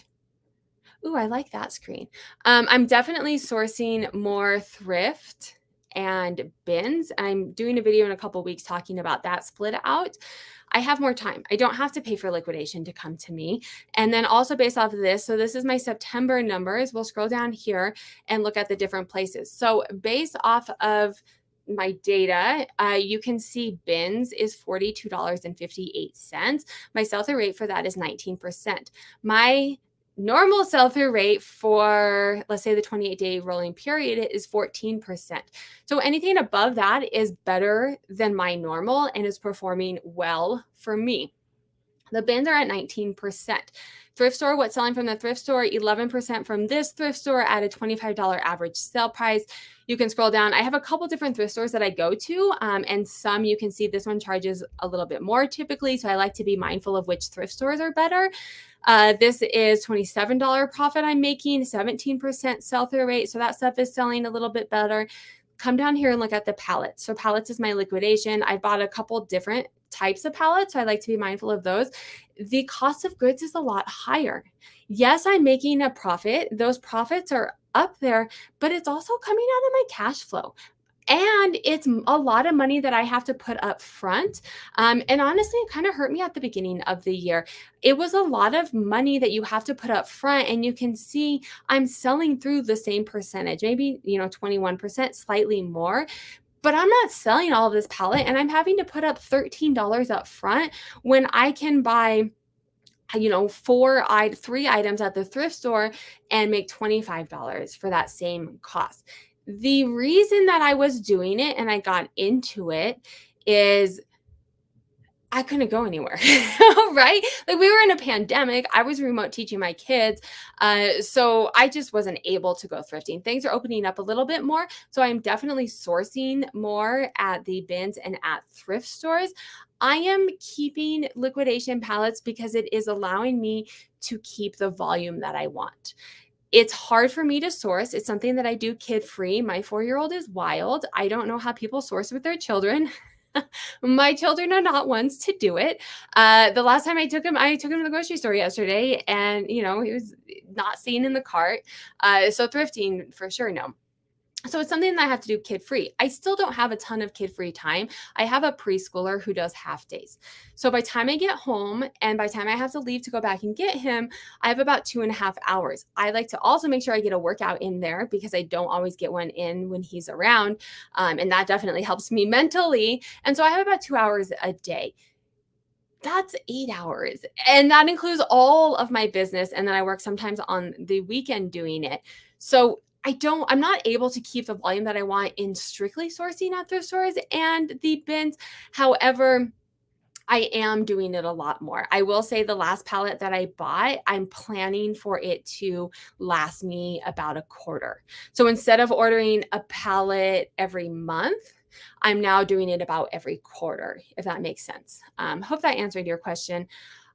S1: ooh, I like that screen. I'm definitely sourcing more thrift and bins. I'm doing a video in a couple weeks talking about that split out. I have more time. I don't have to pay for liquidation to come to me. And then also based off of this, so this is my September numbers. We'll scroll down here and look at the different places. So based off of my data, you can see bins is $42.58. My sell-through rate for that is 19%. My normal sell-through rate for, let's say, the 28-day rolling period is 14%. So anything above that is better than my normal and is performing well for me. The bins are at 19%. Thrift store, what's selling from the thrift store? 11% from this thrift store at a $25 average sale price. You can scroll down. I have a couple different thrift stores that I go to, and some you can see this one charges a little bit more typically. So I like to be mindful of which thrift stores are better. This is $27 profit I'm making, 17% sell-through rate. So that stuff is selling a little bit better. Come down here and look at the pallets. So pallets is my liquidation. I bought a couple different types of pallets, so I like to be mindful of those. The cost of goods is a lot higher. Yes, I'm making a profit. Those profits are up there, but it's also coming out of my cash flow. And it's a lot of money that I have to put up front. And honestly, it kind of hurt me at the beginning of the year. It was a lot of money that you have to put up front. And you can see I'm selling through the same percentage, maybe, 21%, slightly more. But I'm not selling all of this palette and I'm having to put up $13 up front when I can buy three items at the thrift store and make $25 for that same cost. The reason that I was doing it and I got into it is I couldn't go anywhere, right? Like we were in a pandemic. I was remote teaching my kids. So I just wasn't able to go thrifting. Things are opening up a little bit more. So I'm definitely sourcing more at the bins and at thrift stores. I am keeping liquidation pallets because it is allowing me to keep the volume that I want. It's hard for me to source. It's something that I do kid-free. My 4-year-old is wild. I don't know how people source with their children. My children are not ones to do it. The last time I took him to the grocery store yesterday and, he was not seen in the cart. So thrifting for sure, no. So it's something that I have to do kid-free. I still don't have a ton of kid-free time. I have a preschooler who does half days. So by the time I get home and by the time I have to leave to go back and get him, I have about 2.5 hours. I like to also make sure I get a workout in there because I don't always get one in when he's around. And that definitely helps me mentally. And so I have about 2 hours a day. That's 8 hours. And that includes all of my business. And then I work sometimes on the weekend doing it. So I'm not able to keep the volume that I want in strictly sourcing at thrift stores and the bins. However, I am doing it a lot more. I will say the last pallet that I bought, I'm planning for it to last me about a quarter. So instead of ordering a pallet every month, I'm now doing it about every quarter, if that makes sense. Hope that answered your question.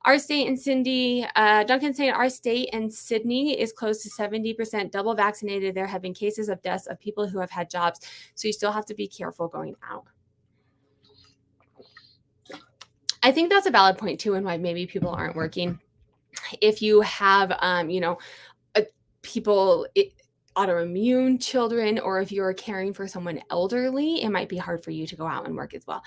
S1: Our state and Cindy, Duncan saying our state and Sydney is close to 70% double vaccinated. There have been cases of deaths of people who have had jobs. So you still have to be careful going out. I think that's a valid point too, and why maybe people aren't working. If you have, autoimmune children, or if you're caring for someone elderly, it might be hard for you to go out and work as well.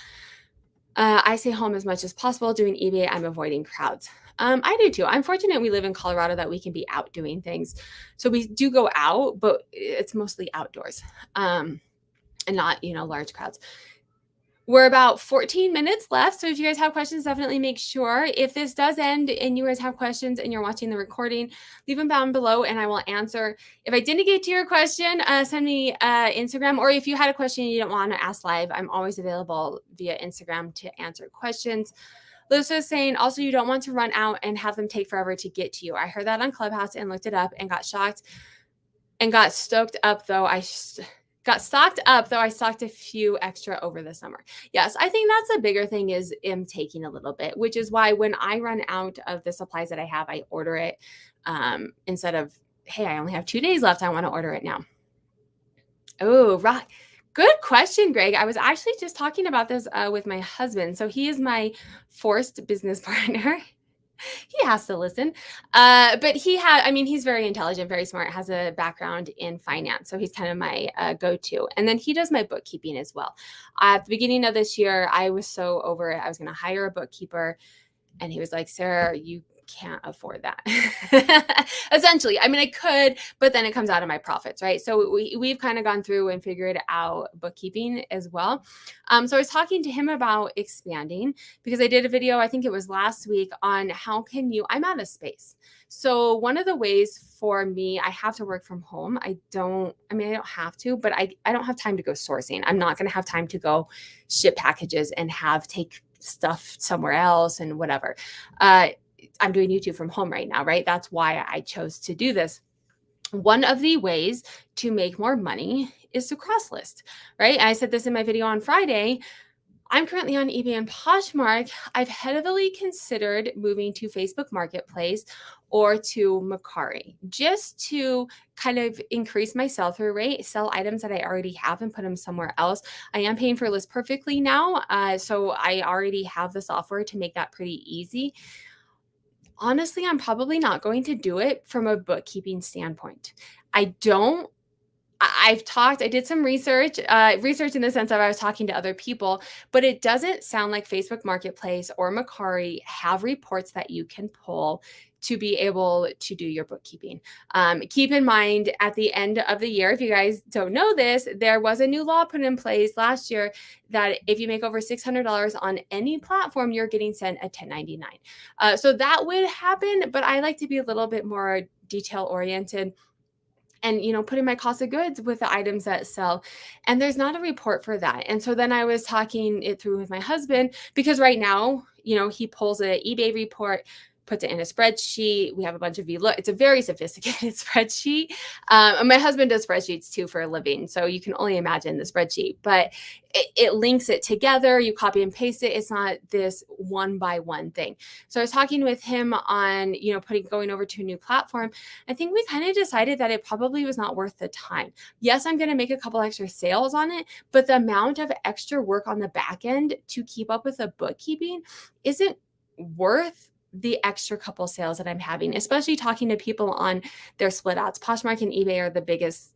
S1: I stay home as much as possible doing eBay. I'm avoiding crowds. I do too. I'm fortunate we live in Colorado that we can be out doing things. So we do go out, but it's mostly outdoors and not, large crowds. We're about 14 minutes left. So if you guys have questions, definitely make sure. If this does end and you guys have questions and you're watching the recording, leave them down below and I will answer. If I didn't get to your question, send me Instagram. Or if you had a question you don't want to ask live, I'm always available via Instagram to answer questions. Liz is saying, also, you don't want to run out and have them take forever to get to you. I heard that on Clubhouse and looked it up and got shocked and got stoked up, though. I stocked a few extra over the summer. Yes, I think that's a bigger thing is taking a little bit, which is why when I run out of the supplies that I have, I order it instead of, hey, I only have 2 days left. I want to order it now. Oh, right. Good question, Greg. I was actually just talking about this with my husband. So he is my forced business partner. He has to listen. But I mean, he's very intelligent, very smart, has a background in finance. So he's kind of my go-to. And then he does my bookkeeping as well. At the beginning of this year, I was so over it. I was going to hire a bookkeeper. And he was like, Sarah, you can't afford that. Essentially, I mean, I could, but then it comes out of my profits, right? So we've kind of gone through and figured out bookkeeping as well. So I was talking to him about expanding because I did a video, I think it was last week, on I'm out of space. So one of the ways for me, I have to work from home. I don't have to, but I don't have time to go sourcing. I'm not going to have time to go ship packages and take stuff somewhere else and whatever. I'm doing YouTube from home right now, right? That's why I chose to do this. One of the ways to make more money is to cross list, right? I said this in my video on Friday. I'm currently on eBay and Poshmark. I've heavily considered moving to Facebook Marketplace or to Mercari just to kind of increase my sell-through rate, sell items that I already have and put them somewhere else. I am paying for List Perfectly now, so I already have the software to make that pretty easy. Honestly, I'm probably not going to do it from a bookkeeping standpoint. I did some research in the sense of I was talking to other people, but it doesn't sound like Facebook Marketplace or Mercari have reports that you can pull to be able to do your bookkeeping. Keep in mind, at the end of the year, if you guys don't know this, there was a new law put in place last year that if you make over $600 on any platform, you're getting sent a 1099. So that would happen, but I like to be a little bit more detail oriented and putting my cost of goods with the items that sell, and there's not a report for that. And so then I was talking it through with my husband, because right now he pulls an eBay report, puts it in a spreadsheet. We have a bunch of it's a very sophisticated spreadsheet. And my husband does spreadsheets too for a living, so you can only imagine the spreadsheet, but it links it together. You copy and paste it. It's not this one by one thing. So I was talking with him on, going over to a new platform. I think we kind of decided that it probably was not worth the time. Yes, I'm going to make a couple extra sales on it, but the amount of extra work on the back end to keep up with the bookkeeping isn't worth the extra couple sales that I'm having, especially talking to people on their split outs. Poshmark and eBay are the biggest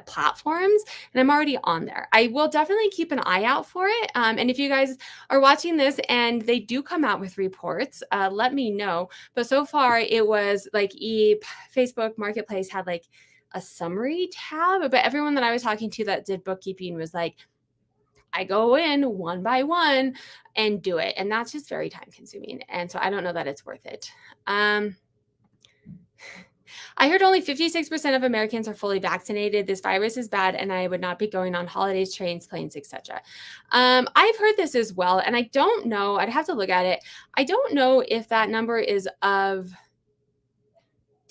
S1: platforms, and I'm already on there. I will definitely keep an eye out for it. And if you guys are watching this and they do come out with reports, let me know. But so far it was like Facebook Marketplace had like a summary tab, but everyone that I was talking to that did bookkeeping was like, I go in one by one and do it. And that's just very time consuming. And so I don't know that it's worth it. I heard only 56% of Americans are fully vaccinated. This virus is bad, and I would not be going on holidays, trains, planes, etc. I've heard this as well, and I don't know. I'd have to look at it. I don't know if that number is of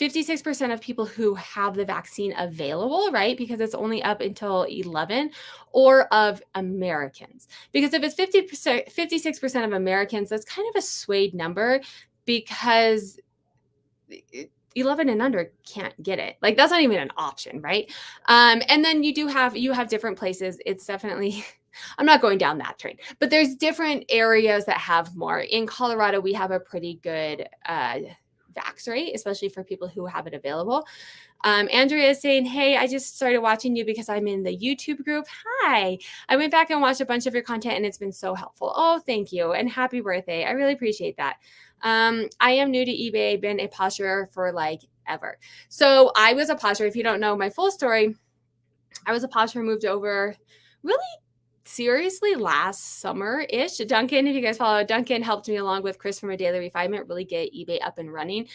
S1: 56% of people who have the vaccine available, right? Because it's only up until 11, or of Americans. Because if it's 56% of Americans, that's kind of a swayed number, because 11 and under can't get it. Like, that's not even an option, right? And then you have different places. It's definitely, I'm not going down that train, but there's different areas that have more. In Colorado, we have a pretty good vax rate, especially for people who have it available. Andrea is saying, hey, I just started watching you because I'm in the YouTube group. Hi. I went back and watched a bunch of your content, and it's been so helpful. Oh, thank you. And happy birthday. I really appreciate that. I am new to eBay, been a posher for like ever. So I was a posher. If you don't know my full story, I was a posher, moved over really seriously last summer-ish. Duncan, if you guys follow, Duncan helped me along with Chris from A Daily Refinement really get eBay up and running.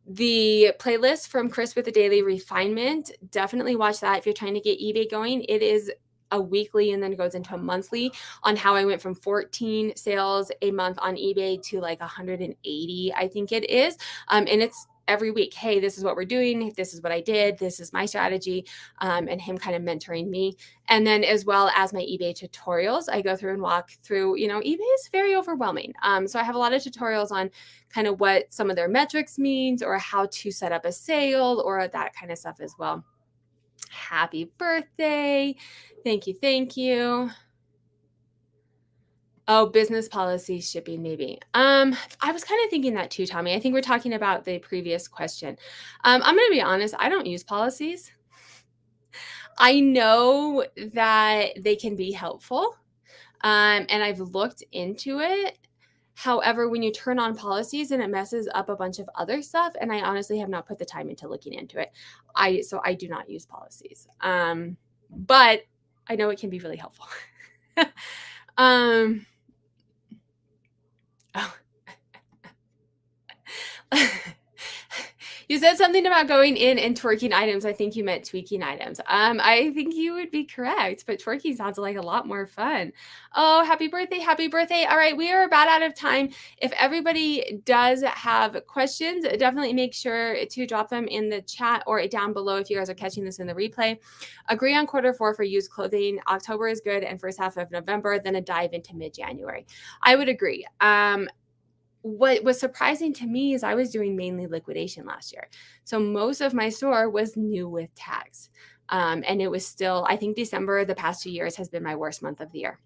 S1: The playlist from Chris with A Daily Refinement, definitely watch that if you're trying to get eBay going. It is a weekly and then it goes into a monthly on how I went from 14 sales a month on eBay to like 180, I think it is. And it's every week. Hey, this is what we're doing. This is what I did. This is my strategy. And him kind of mentoring me. And then as well as my eBay tutorials, I go through and walk through, eBay is very overwhelming. So I have a lot of tutorials on kind of what some of their metrics means, or how to set up a sale, or that kind of stuff as well. Happy birthday. Thank you. Thank you. Oh, business policy shipping maybe. I was kind of thinking that too, Tommy. I think we're talking about the previous question. I'm going to be honest, I don't use policies. I know that they can be helpful, and I've looked into it. However, when you turn on policies and it messes up a bunch of other stuff, and I honestly have not put the time into looking into it. I do not use policies. But I know it can be really helpful. um oh. You said something about going in and twerking items. I think you meant tweaking items. I think you would be correct, but twerking sounds like a lot more fun. Oh, happy birthday, happy birthday. All right, we are about out of time. If everybody does have questions, definitely make sure to drop them in the chat or down below if you guys are catching this in the replay. Agree on Q4 for used clothing. October is good and first half of November, then a dive into mid-January. I would agree. What was surprising to me is I was doing mainly liquidation last year. So most of my store was new with tags. And it was still, I think December the past 2 years has been my worst month of the year.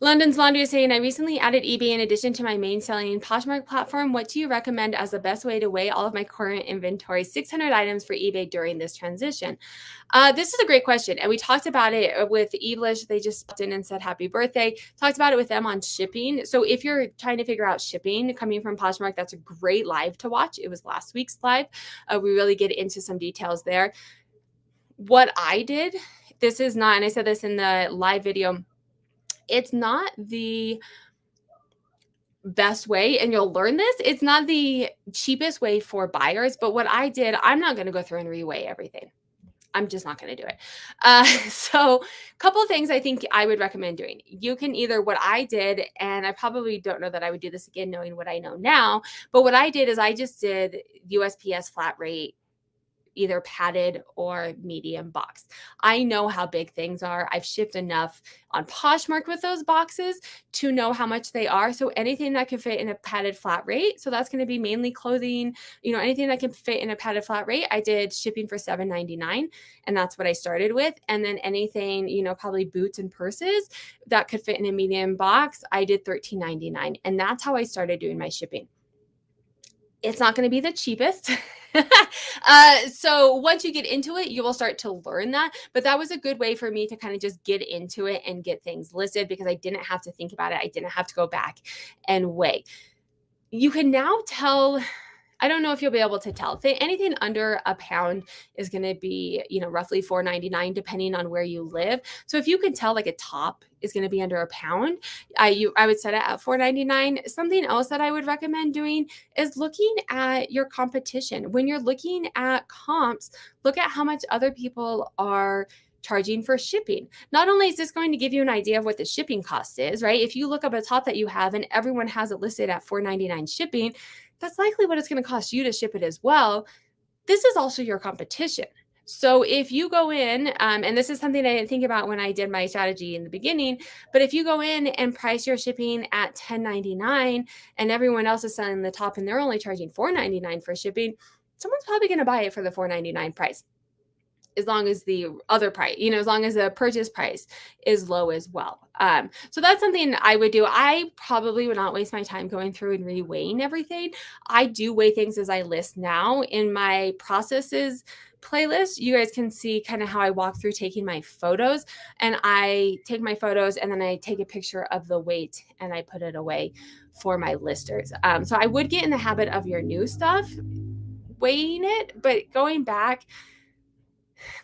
S1: London's Laundry is saying, I recently added eBay in addition to my main selling Poshmark platform. What do you recommend as the best way to weigh all of my current inventory, 600 items for eBay during this transition? This is a great question. And we talked about it with English. They just popped in and said happy birthday. Talked about it with them on shipping. So if you're trying to figure out shipping coming from Poshmark, that's a great live to watch. It was last week's live. We really get into some details there. What I did, this is not, and I said this in the live video, it's not the best way, and you'll learn this. It's not the cheapest way for buyers, but what I did, I'm not going to go through and reweigh everything. I'm just not going to do it. So a couple of things I think I would recommend doing. You can either, what I did, and I probably don't know that I would do this again knowing what I know now, but what I did is I just did USPS flat rate, either padded or medium box. I know how big things are. I've shipped enough on Poshmark with those boxes to know how much they are. So anything that can fit in a padded flat rate, so that's going to be mainly clothing, anything that can fit in a padded flat rate, I did shipping for $7.99, and that's what I started with. And then anything, probably boots and purses that could fit in a medium box, I did $13.99. And that's how I started doing my shipping. It's not going to be the cheapest. So once you get into it, you will start to learn that. But that was a good way for me to kind of just get into it and get things listed because I didn't have to think about it. I didn't have to go back and weigh. You can now tell. I don't know if you'll be able to tell. Anything under a pound is going to be, roughly $4.99 depending on where you live. So if you can tell like a top is going to be under a pound, I would set it at $4.99. Something else that I would recommend doing is looking at your competition. When you're looking at comps, look at how much other people are charging for shipping. Not only is this going to give you an idea of what the shipping cost is, right? If you look up a top that you have and everyone has it listed at $4.99 shipping, that's likely what it's going to cost you to ship it as well. This is also your competition. So if you go in, and this is something I didn't think about when I did my strategy in the beginning, but if you go in and price your shipping at $10.99 and everyone else is selling the top and they're only charging $4.99 for shipping, someone's probably going to buy it for the $4.99 price. As long as the other price, as long as the purchase price is low as well. So that's something I would do. I probably would not waste my time going through and reweighing everything. I do weigh things as I list now in my processes playlist. You guys can see kind of how I walk through taking my photos, and I take my photos and then I take a picture of the weight and I put it away for my listers. So I would get in the habit of your new stuff, weighing it, but going back,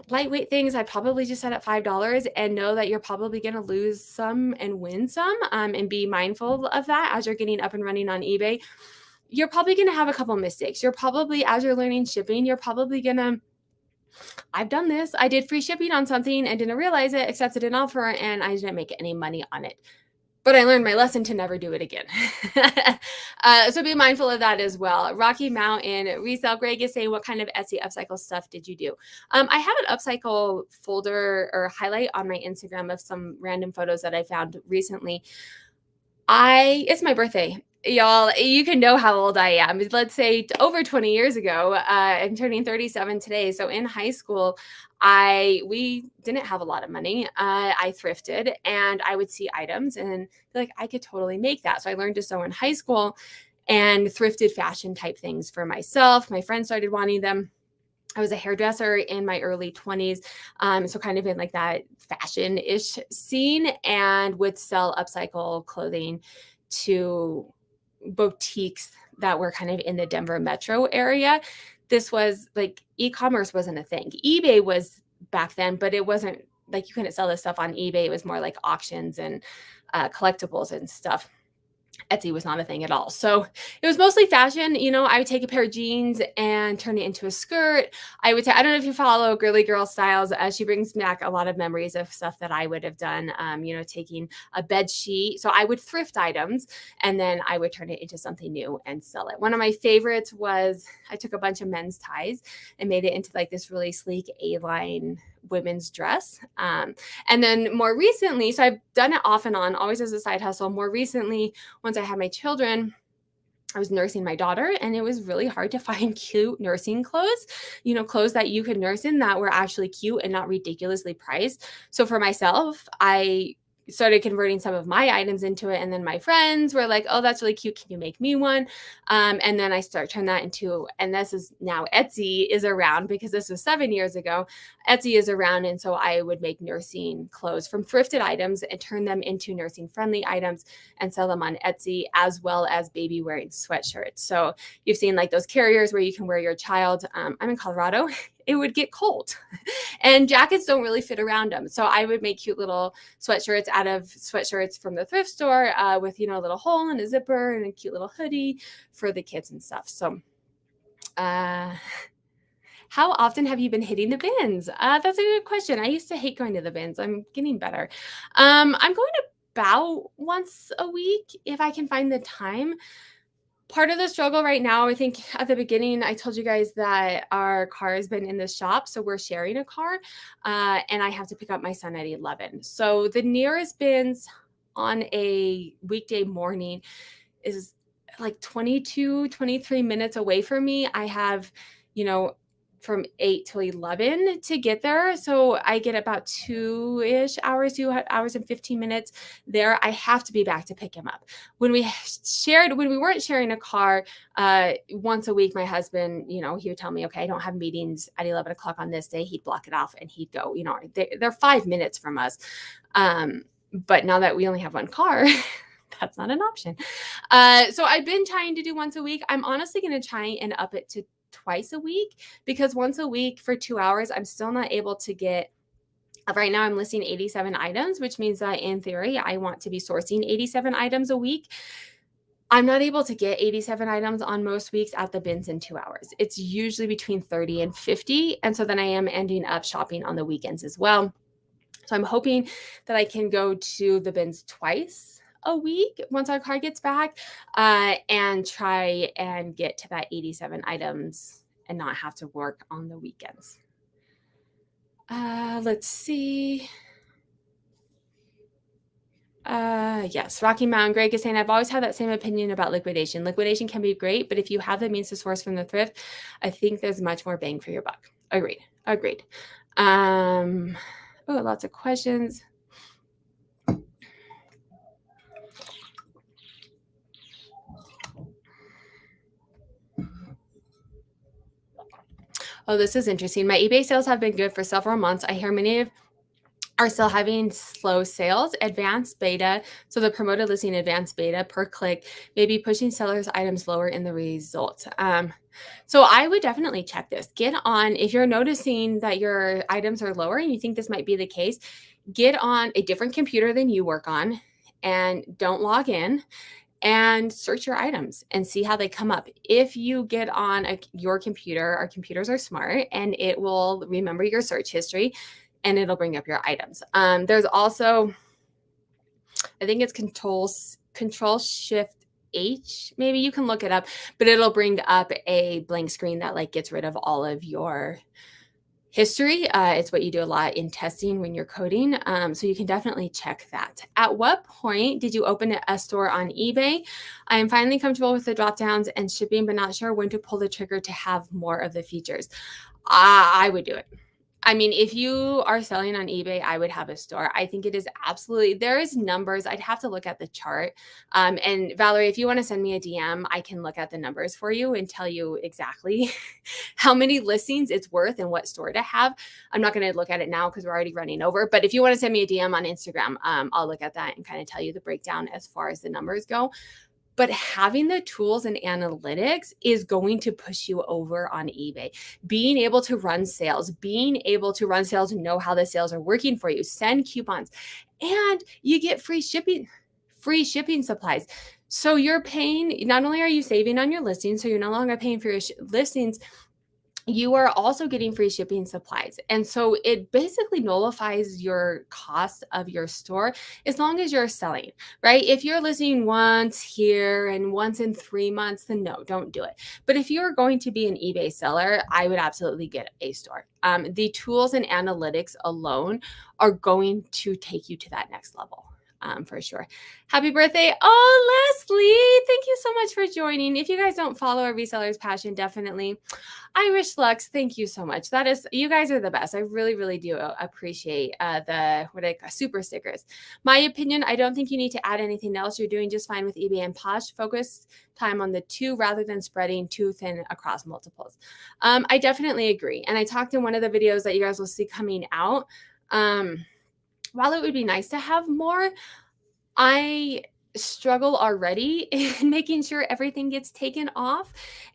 S1: lightweight things, I probably just set at $5 and know that you're probably going to lose some and win some, and be mindful of that as you're getting up and running on eBay. You're probably going to have a couple mistakes. You're probably, as you're learning shipping, you're probably going to, I've done this. I did free shipping on something and didn't realize it, accepted an offer, and I didn't make any money on it. But I learned my lesson to never do it again. So be mindful of that as well. Rocky Mountain Resell Greg is saying, what kind of Etsy upcycle stuff did you do? I have an upcycle folder or highlight on my Instagram of some random photos that I found recently. It's my birthday. y'all, you can know how old I am. Let's say over 20 years ago, I'm turning 37 today. So in high school, we didn't have a lot of money. I thrifted and I would see items and be like, I could totally make that. So I learned to sew in high school and thrifted fashion type things for myself. My friends started wanting them. I was a hairdresser in my early 20s. So kind of in like that fashion-ish scene, and would sell upcycle clothing to boutiques that were kind of in the Denver metro area. This was like e-commerce wasn't a thing. eBay was back then, but it wasn't like you couldn't sell this stuff on eBay. It was more like auctions and collectibles and stuff. Etsy was not a thing at all. So it was mostly fashion. I would take a pair of jeans and turn it into a skirt. I would I don't know if you follow Girly Girl Styles. She brings back a lot of memories of stuff that I would have done, taking a bed sheet. So I would thrift items and then I would turn it into something new and sell it. One of my favorites was I took a bunch of men's ties and made it into like this really sleek A-line women's dress. And then more recently, so I've done it off and on, always as a side hustle. More recently, once I had my children, I was nursing my daughter and it was really hard to find cute nursing clothes, clothes that you could nurse in that were actually cute and not ridiculously priced. So for myself, I started converting some of my items into it. And then my friends were like, oh, that's really cute. Can you make me one? And then I turn that into, and this is now Etsy is around because this was 7 years ago. Etsy is around. And so I would make nursing clothes from thrifted items and turn them into nursing friendly items and sell them on Etsy, as well as baby wearing sweatshirts. So you've seen like those carriers where you can wear your child. I'm in Colorado. It would get cold and jackets don't really fit around them. So I would make cute little sweatshirts out of sweatshirts from the thrift store with, a little hole and a zipper and a cute little hoodie for the kids and stuff. So how often have you been hitting the bins? That's a good question. I used to hate going to the bins. I'm getting better. I'm going about once a week if I can find the time. Part of the struggle right now, I think at the beginning, I told you guys that our car has been in the shop. So we're sharing a car and I have to pick up my son at 11. So the nearest bins on a weekday morning is like 22, 23 minutes away from me. I have, from 8 till 11 to get there. So I get about 2 hours and 15 minutes there. I have to be back to pick him up. When we weren't sharing a car once a week, my husband, he would tell me, okay, I don't have meetings at 11 o'clock on this day. He'd block it off and he'd go, they're 5 minutes from us. But now that we only have one car, that's not an option. So I've been trying to do once a week. I'm honestly going to try and up it to twice a week because once a week for 2 hours, I'm still not able to get. Right now I'm listing 87 items, which means that in theory, I want to be sourcing 87 items a week. I'm not able to get 87 items on most weeks at the bins in 2 hours. It's usually between 30 and 50. And so then I am ending up shopping on the weekends as well. So I'm hoping that I can go to the bins twice a week once our car gets back and try and get to that 87 items and not have to work on the weekends. Let's see. Yes, Rocky Mountain Greg is saying, I've always had that same opinion about liquidation. Liquidation can be great, but if you have the means to source from the thrift, I think there's much more bang for your buck. Agreed. Lots of questions. Oh, this is interesting. My eBay sales have been good for several months. I hear many are still having slow sales, advanced beta. So the promoted listing advanced beta per click, maybe pushing sellers' items lower in the results. So I would definitely check this. Get on, if you're noticing that your items are lower and you think this might be the case, get on a different computer than you work on and don't log in and search your items and see how they come up. If you get on your computer, our computers are smart and it will remember your search history and it'll bring up your items. There's also, I think it's Control Shift H, maybe you can look it up, but it'll bring up a blank screen that like gets rid of all of your history. It's what you do a lot in testing when you're coding. So you can definitely check that. At what point did you open a store on eBay? I am finally comfortable with the drop downs and shipping, but not sure when to pull the trigger to have more of the features. I would do it. I mean, if you are selling on eBay, I would have a store. I think it is absolutely, there is numbers. I'd have to look at the chart. And Valerie, if you want to send me a DM, I can look at the numbers for you and tell you exactly how many listings it's worth and what store to have. I'm not going to look at it now because we're already running over. But if you want to send me a DM on Instagram, I'll look at that and kind of tell you the breakdown as far as the numbers go. But having the tools and analytics is going to push you over on eBay. Being able to run sales, and know how the sales are working for you, send coupons, and you get free shipping supplies. So you're paying, not only are you saving on your listings, so you're no longer paying for your listings, you are also getting free shipping supplies. And so it basically nullifies your cost of your store as long as you're selling, right? If you're listing once here and once in 3 months, then no, don't do it. But if you're going to be an eBay seller, I would absolutely get a store. The tools and analytics alone are going to take you to that next level. For sure. Happy birthday. Oh, Leslie, thank you so much for joining. If you guys don't follow a reseller's passion, definitely. Irish Lux, thank you so much. That is, you guys are the best. I really, really do appreciate the super stickers. My opinion, I don't think you need to add anything else. You're doing just fine with eBay and Posh. Focus time on the two rather than spreading too thin across multiples. I definitely agree. And I talked in one of the videos that you guys will see coming out. While it would be nice to have more, I struggle already in making sure everything gets taken off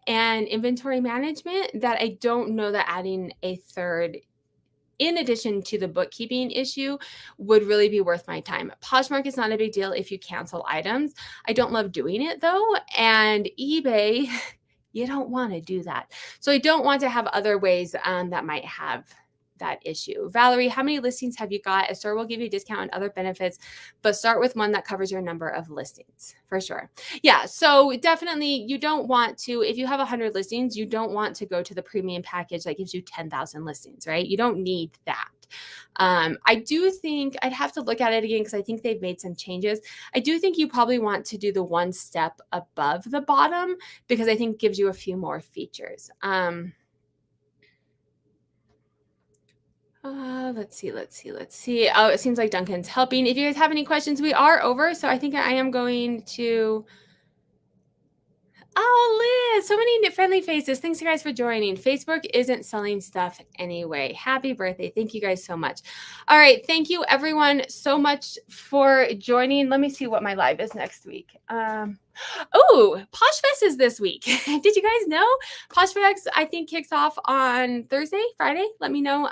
S1: and inventory management, that I don't know that adding a third in addition to the bookkeeping issue would really be worth my time. Poshmark is not a big deal if you cancel items. I don't love doing it though. And eBay, you don't want to do that. So I don't want to have other ways that might have that issue. Valerie, how many listings have you got? A store will give you a discount and other benefits, but start with one that covers your number of listings for sure. Yeah. So definitely you don't want to, if you have 100 listings, you don't want to go to the premium package that gives you 10,000 listings, right? You don't need that. I do think I'd have to look at it again because I think they've made some changes. I do think you probably want to do the one step above the bottom because I think it gives you a few more features. Let's see. Oh, it seems like Duncan's helping. If you guys have any questions, we are over. So I think I am going to. Oh, Liz, so many friendly faces. Thanks, you guys, for joining. Facebook isn't selling stuff anyway. Happy birthday. Thank you guys so much. All right. Thank you, everyone, so much for joining. Let me see what my live is next week. Oh, Poshfest is this week. Did you guys know? Poshfest, I think, kicks off on Thursday, Friday. Let me know.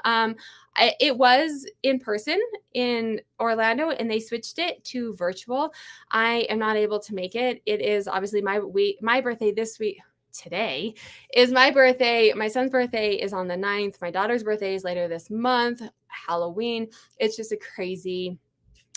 S1: It was in person in Orlando and they switched it to virtual. I am not able to make it. It is obviously my birthday this week. Today is my birthday. My son's birthday is on the 9th. My daughter's birthday is later this month. Halloween. It's just a crazy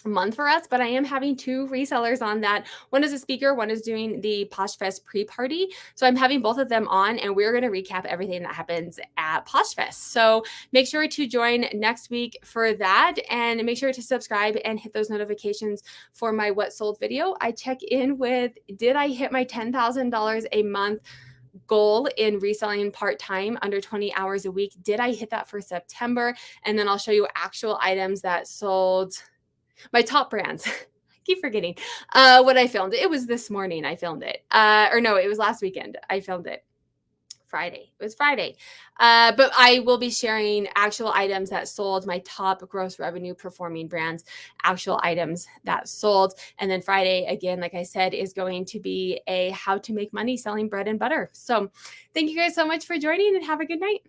S1: month for us, but I am having 2 resellers on that. One is a speaker, one is doing the Poshfest pre-party. So I'm having both of them on and we're going to recap everything that happens at Poshfest. So make sure to join next week for that and make sure to subscribe and hit those notifications for my What Sold video. I check in with, did I hit my $10,000 a month goal in reselling part-time under 20 hours a week? Did I hit that for September? And then I'll show you actual items that sold. My top brands. I keep forgetting what I filmed. It was this morning I filmed it. Or no, it was last weekend. I filmed it. Friday. It was Friday. But I will be sharing actual items that sold, my top gross revenue performing brands, actual items that sold. And then Friday, again, like I said, is going to be a how to make money selling bread and butter. So thank you guys so much for joining and have a good night.